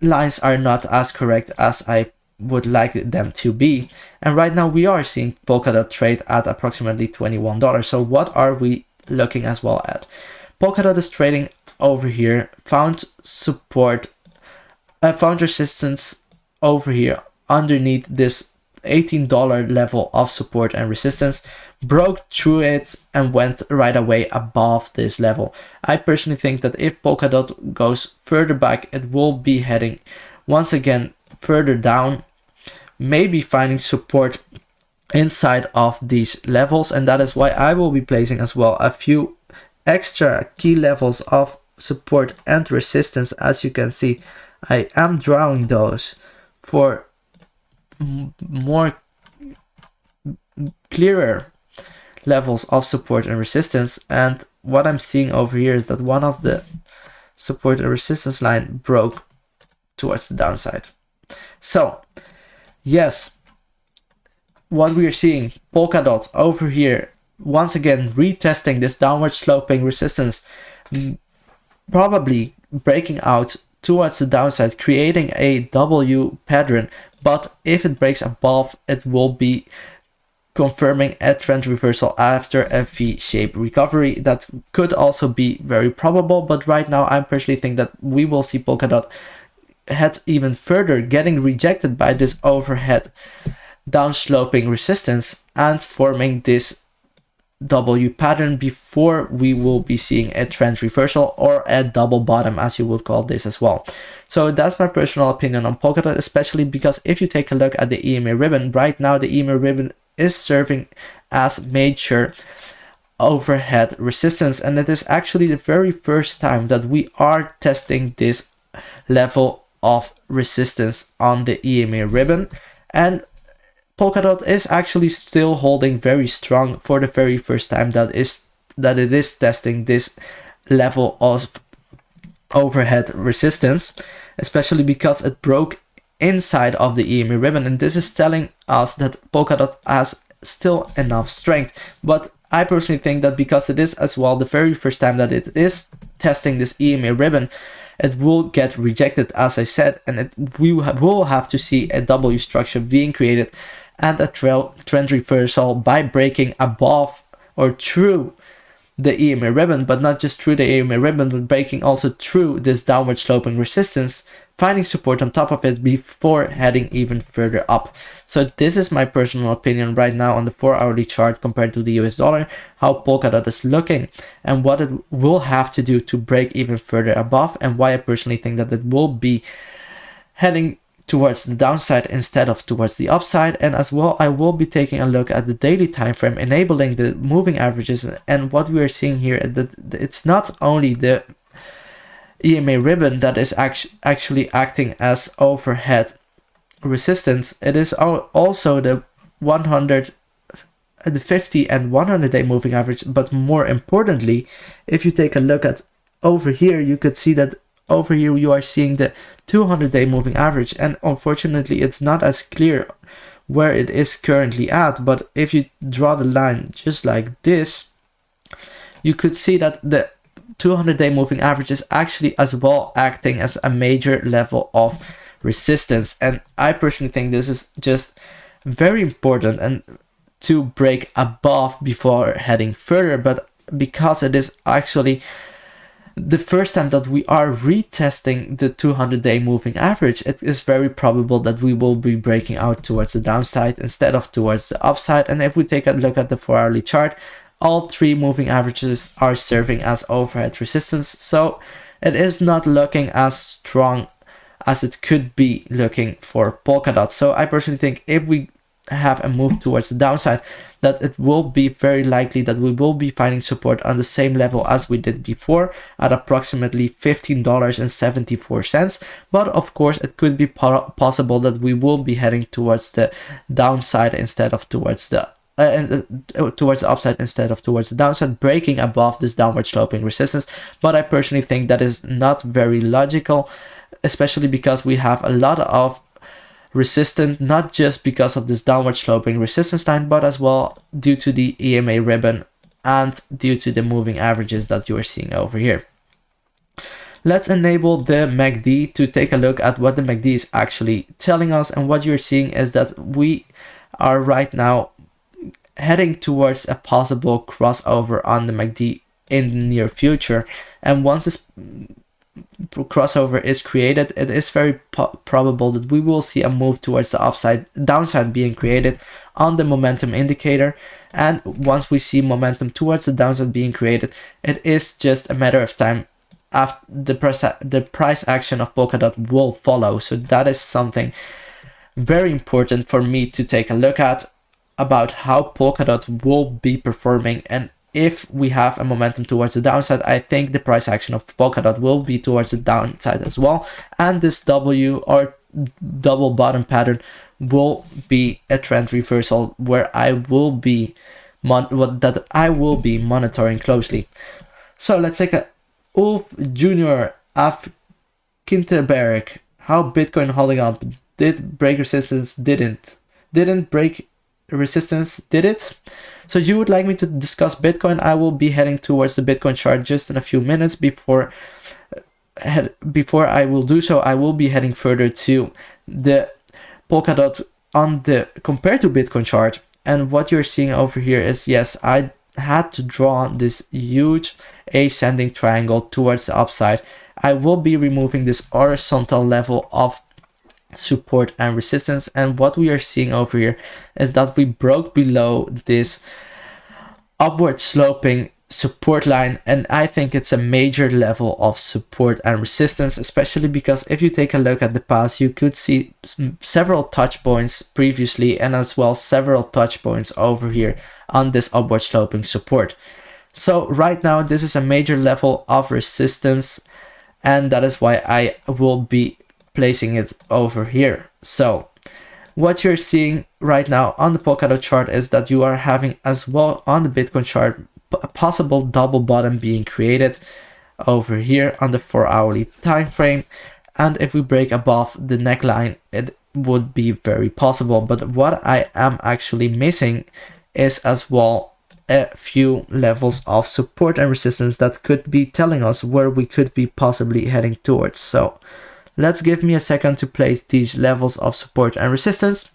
lines are not as correct as I would like them to be. And right now we are seeing Polkadot trade at approximately $21. So what are we looking as well at? Polkadot is trading over here, found support, found resistance over here underneath this $18 level of support and resistance, broke through it and went right away above this level. I personally think that if Polkadot goes further back, it will be heading once again further down, maybe finding support inside of these levels, and that is why I will be placing as well a few extra key levels of support and resistance. As you can see, I am drawing those for more clearer levels of support and resistance. And what I'm seeing over here is that one of the support and resistance line broke towards the downside. So yes, what we are seeing, Polkadot over here once again retesting this downward sloping resistance, probably breaking out towards the downside, creating a W pattern. But if it breaks above, it will be confirming a trend reversal after a V-shaped recovery. That could also be very probable, but right now I personally think that we will see Polkadot head even further, getting rejected by this overhead downsloping resistance and forming this W pattern before we will be seeing a trend reversal or a double bottom, as you would call this as well. So that's my personal opinion on Polkadot, especially because if you take a look at the EMA ribbon, right now the EMA ribbon is serving as major overhead resistance, and it is actually the very first time that we are testing this level of resistance on the EMA ribbon, and Polkadot is actually still holding very strong for the very first time that it is testing this level of overhead resistance, especially because it broke inside of the EMA ribbon, and this is telling us that Polkadot has still enough strength. But I personally think that because it is as well the very first time that it is testing this EMA ribbon, it will get rejected, as I said, and we will have to see a W structure being created and a trend reversal by breaking above or through the EMA ribbon, but not just through the EMA ribbon, but breaking also through this downward sloping resistance, finding support on top of it before heading even further up. So this is my personal opinion right now on the 4-hourly chart compared to the US dollar, how Polkadot is looking and what it will have to do to break even further above, and why I personally think that it will be heading towards the downside instead of towards the upside. And as well, I will be taking a look at the daily time frame, enabling the moving averages, and what we are seeing here, that it's not only the EMA ribbon that is actually acting as overhead resistance, it is also the 100, the 50 and 100 day moving average. But more importantly, if you take a look at over here, you could see that over here you are seeing the 200 day moving average, and unfortunately it's not as clear where it is currently at. But if you draw the line just like this, you could see that the 200 day moving average is actually as well acting as a major level of resistance. And I personally think this is just very important and to break above before heading further. But because it is actually the first time that we are retesting the 200 day moving average, it is very probable that we will be breaking out towards the downside instead of towards the upside. And if we take a look at the 4-hourly chart, all three moving averages are serving as overhead resistance, so it is not looking as strong as it could be looking for Polkadot. So I personally think if we have a move towards the downside, that it will be very likely that we will be finding support on the same level as we did before at approximately $15.74. But of course, it could be possible that we will be heading towards the downside instead of towards the towards the upside instead of towards the downside, breaking above this downward sloping resistance. But I personally think that is not very logical, especially because we have a lot of resistance, not just because of this downward sloping resistance line, but as well due to the EMA ribbon and due to the moving averages that you are seeing over here. Let's enable the MACD to take a look at what the MACD is actually telling us. And what you're seeing is that we are right now heading towards a possible crossover on the MACD in the near future. And once this crossover is created, it is very probable that we will see a move towards the downside being created on the momentum indicator. And once we see momentum towards the downside being created, it is just a matter of time after the price action of Polkadot will follow. So that is something very important for me to take a look at about how Polkadot will be performing. And if we have a momentum towards the downside, I think the price action of Polkadot will be towards the downside as well. And this W or double bottom pattern will be a trend reversal where I will be monitoring closely. So let's take a Ulf Jr. af Kinterberg. How Bitcoin holding up? Did break resistance? Didn't break resistance, did it? So you would like me to discuss Bitcoin? I will be heading towards the Bitcoin chart just in a few minutes. Before I will do so, I will be heading further to the Polkadot on the compared to Bitcoin chart. And what you're seeing over here is, yes, I had to draw this huge ascending triangle towards the upside. I will be removing this horizontal level of support and resistance, and what we are seeing over here is that we broke below this upward sloping support line, and I think it's a major level of support and resistance, especially because if you take a look at the past, you could see several touch points previously and as well several touch points over here on this upward sloping support. So right now this is a major level of resistance, and that is why I will be placing it over here. So what you're seeing right now on the Polkadot chart is that you are having as well on the Bitcoin chart a possible double bottom being created over here on the 4-hourly time frame, and if we break above the neckline, it would be very possible. But what I am actually missing is as well a few levels of support and resistance that could be telling us where we could be possibly heading towards. So let's give me a second to place these levels of support and resistance.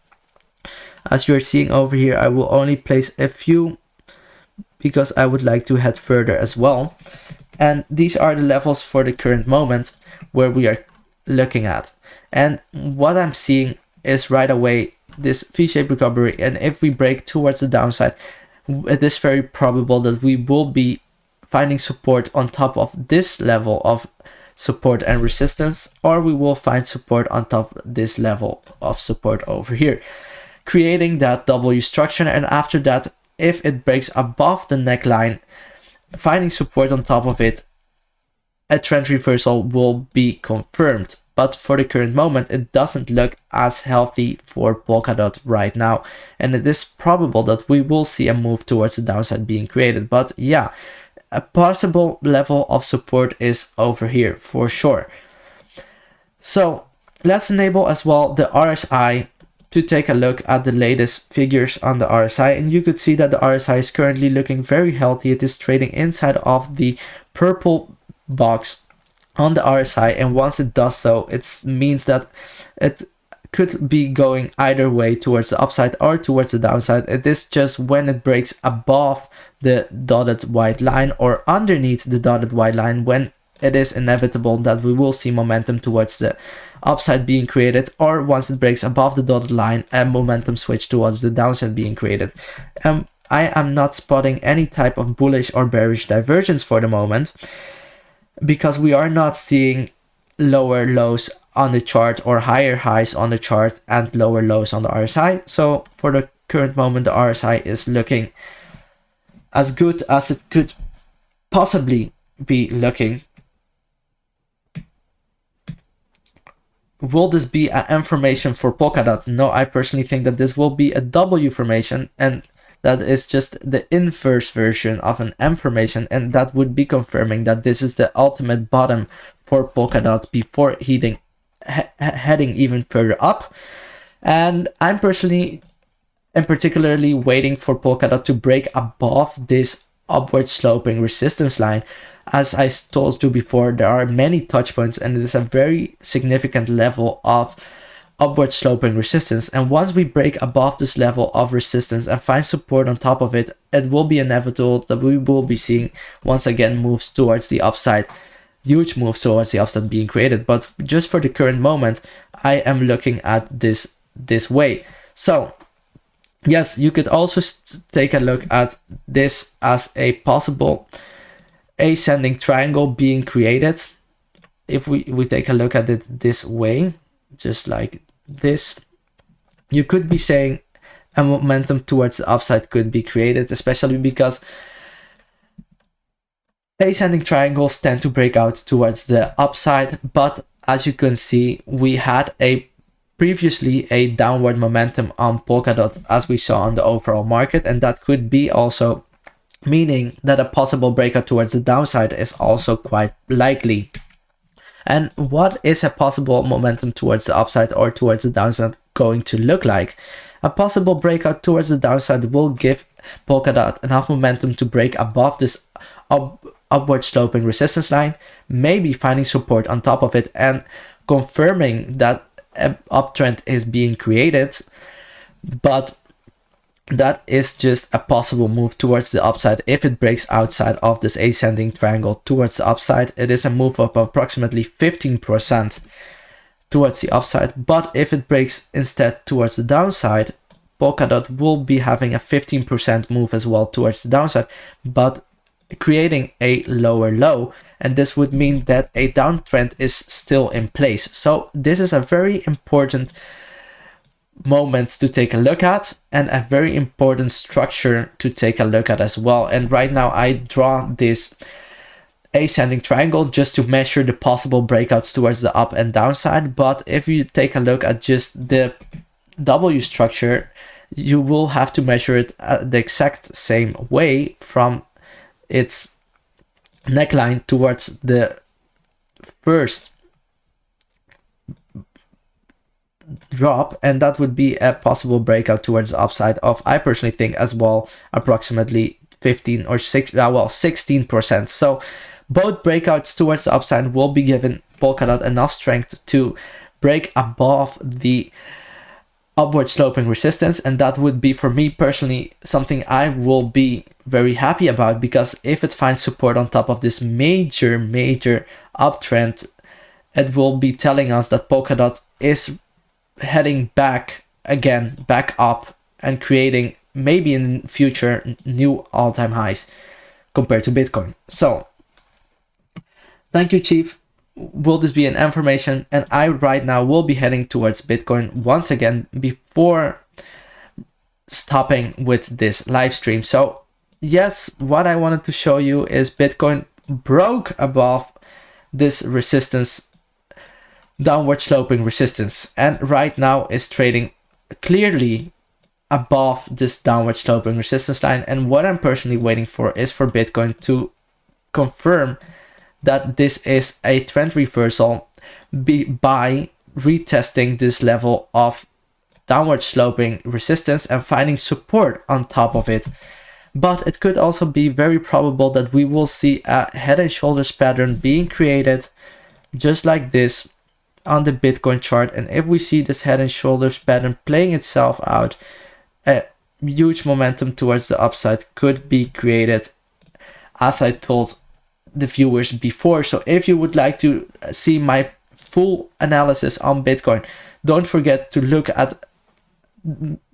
As you're seeing over here, I will only place a few because I would like to head further as well. And these are the levels for the current moment where we are looking at. And what I'm seeing is right away this V-shaped recovery, and if we break towards the downside, it is very probable that we will be finding support on top of this level of support and resistance, or we will find support on top of this level of support over here, creating that W structure. And after that, if it breaks above the neckline, finding support on top of it, a trend reversal will be confirmed. But for the current moment, it doesn't look as healthy for Polkadot right now, and it is probable that we will see a move towards the downside being created. But yeah, a possible level of support is over here for sure. So let's enable as well the RSI to take a look at the latest figures on the RSI, and you could see that the RSI is currently looking very healthy. It is trading inside of the purple box on the RSI, and once it does so, it means that it could be going either way, towards the upside or towards the downside. It is just when it breaks above the dotted white line or underneath the dotted white line when it is inevitable that we will see momentum towards the upside being created, or once it breaks above the dotted line, a momentum switch towards the downside being created. I am not spotting any type of bullish or bearish divergence for the moment, because we are not seeing lower lows on the chart or higher highs on the chart and lower lows on the RSI. So for the current moment, the RSI is looking as good as it could possibly be looking. Will this be an M formation for Polkadot? No, I personally think that this will be a W formation, and that is just the inverse version of an M formation, and that would be confirming that this is the ultimate bottom for Polkadot before heading even further up. And I'm personally and particularly waiting for Polkadot to break above this upward sloping resistance line. As I told you before, there are many touch points, and it is a very significant level of upward sloping resistance. And once we break above this level of resistance and find support on top of it, it will be inevitable that we will be seeing once again moves towards the upside, huge moves towards the upside being created. But just for the current moment, I am looking at this way. So yes, you could also take a look at this as a possible ascending triangle being created. If we take a look at it this way, just like this, you could be saying a momentum towards the upside could be created, especially because ascending triangles tend to break out towards the upside. But as you can see, we had previously a downward momentum on Polkadot, as we saw on the overall market, and that could be also meaning that a possible breakout towards the downside is also quite likely. And what is a possible momentum towards the upside or towards the downside going to look like? A possible breakout towards the downside will give Polkadot enough momentum to break above this upward sloping resistance line, maybe finding support on top of it and confirming that an uptrend is being created. But that is just a possible move towards the upside. If it breaks outside of this ascending triangle towards the upside, it is a move of approximately 15% towards the upside. But if it breaks instead towards the downside, Polkadot will be having a 15% move as well towards the downside, but creating a lower low. And this would mean that a downtrend is still in place. So this is a very important moment to take a look at, and a very important structure to take a look at as well. And right now I draw this ascending triangle just to measure the possible breakouts towards the up and downside. But if you take a look at just the W structure, you will have to measure it the exact same way from its neckline towards the first drop, and that would be a possible breakout towards the upside of, I personally think as well, approximately 15 or 16%. So both breakouts towards the upside will be given Polkadot enough strength to break above the upward sloping resistance, and that would be, for me personally, something I will be very happy about, because if it finds support on top of this major uptrend, it will be telling us that Polkadot is heading back up and creating maybe in the future new all-time highs compared to Bitcoin. So thank you, Chief. Will this be an information? And I right now will be heading towards Bitcoin once again before stopping with this live stream. So yes, what I wanted to show you is Bitcoin broke above this resistance, downward sloping resistance, and right now is trading clearly above this downward sloping resistance line. And what I'm personally waiting for is for Bitcoin to confirm that this is a trend reversal by retesting this level of downward sloping resistance and finding support on top of it. But it could also be very probable that we will see a head and shoulders pattern being created just like this on the Bitcoin chart. And if we see this head and shoulders pattern playing itself out, a huge momentum towards the upside could be created, as I told the viewers before. So if you would like to see my full analysis on Bitcoin, don't forget to look at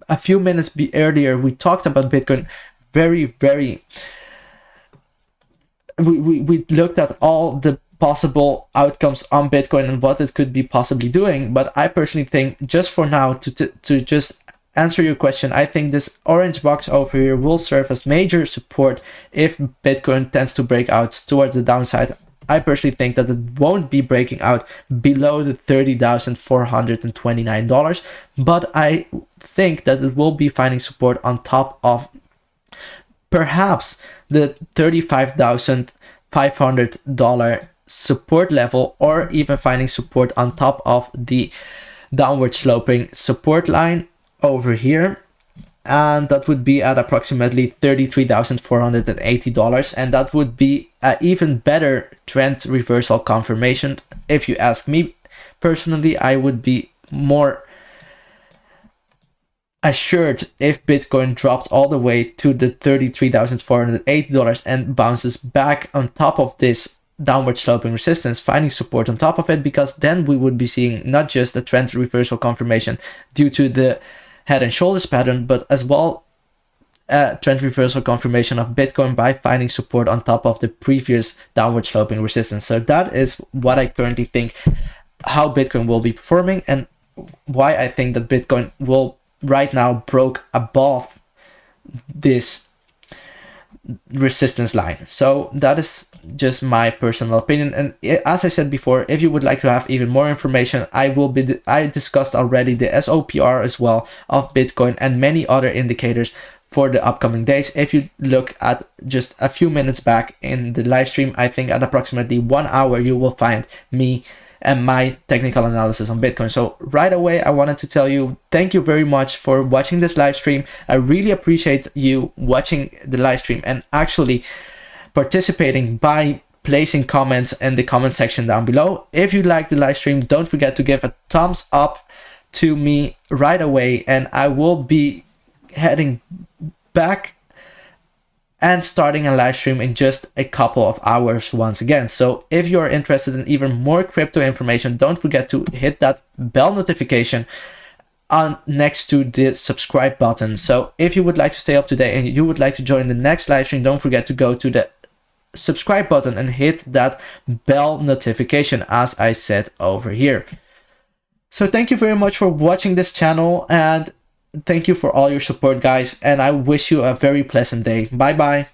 a few minutes earlier. We talked about Bitcoin we looked at all the possible outcomes on Bitcoin and what it could be possibly doing. But I personally think, just for now, to just answer your question, I think this orange box over here will serve as major support if Bitcoin tends to break out towards the downside. I personally think that it won't be breaking out below the $30,429, but I think that it will be finding support on top of perhaps the $35,500 support level, or even finding support on top of the downward sloping support line over here. And that would be at approximately $33,480, and that would be an even better trend reversal confirmation. If you ask me personally, I would be more assured if Bitcoin drops all the way to the $33,480 and bounces back on top of this downward sloping resistance, finding support on top of it, because then we would be seeing not just a trend reversal confirmation due to the head and shoulders pattern, but as well a trend reversal confirmation of Bitcoin by finding support on top of the previous downward sloping resistance. So that is what I currently think how Bitcoin will be performing, and why I think that Bitcoin will right now broke above this resistance line. So that is just my personal opinion. And as I said before, if you would like to have even more information, I discussed already the SOPR as well of Bitcoin and many other indicators for the upcoming days. If you look at just a few minutes back in the live stream, I think at approximately 1 hour, you will find me and my technical analysis on Bitcoin. So right away, I wanted to tell you, thank you very much for watching this live stream. I really appreciate you watching the live stream and actually participating by placing comments in the comment section down below. If you like the live stream, don't forget to give a thumbs up to me right away, and I will be heading back and starting a live stream in just a couple of hours once again. So if you're interested in even more crypto information, don't forget to hit that bell notification on next to the subscribe button. So if you would like to stay up to date and you would like to join the next live stream, don't forget to go to the subscribe button and hit that bell notification, as I said over here. So thank you very much for watching this channel, and thank you for all your support, guys, and I wish you a very pleasant day. Bye bye.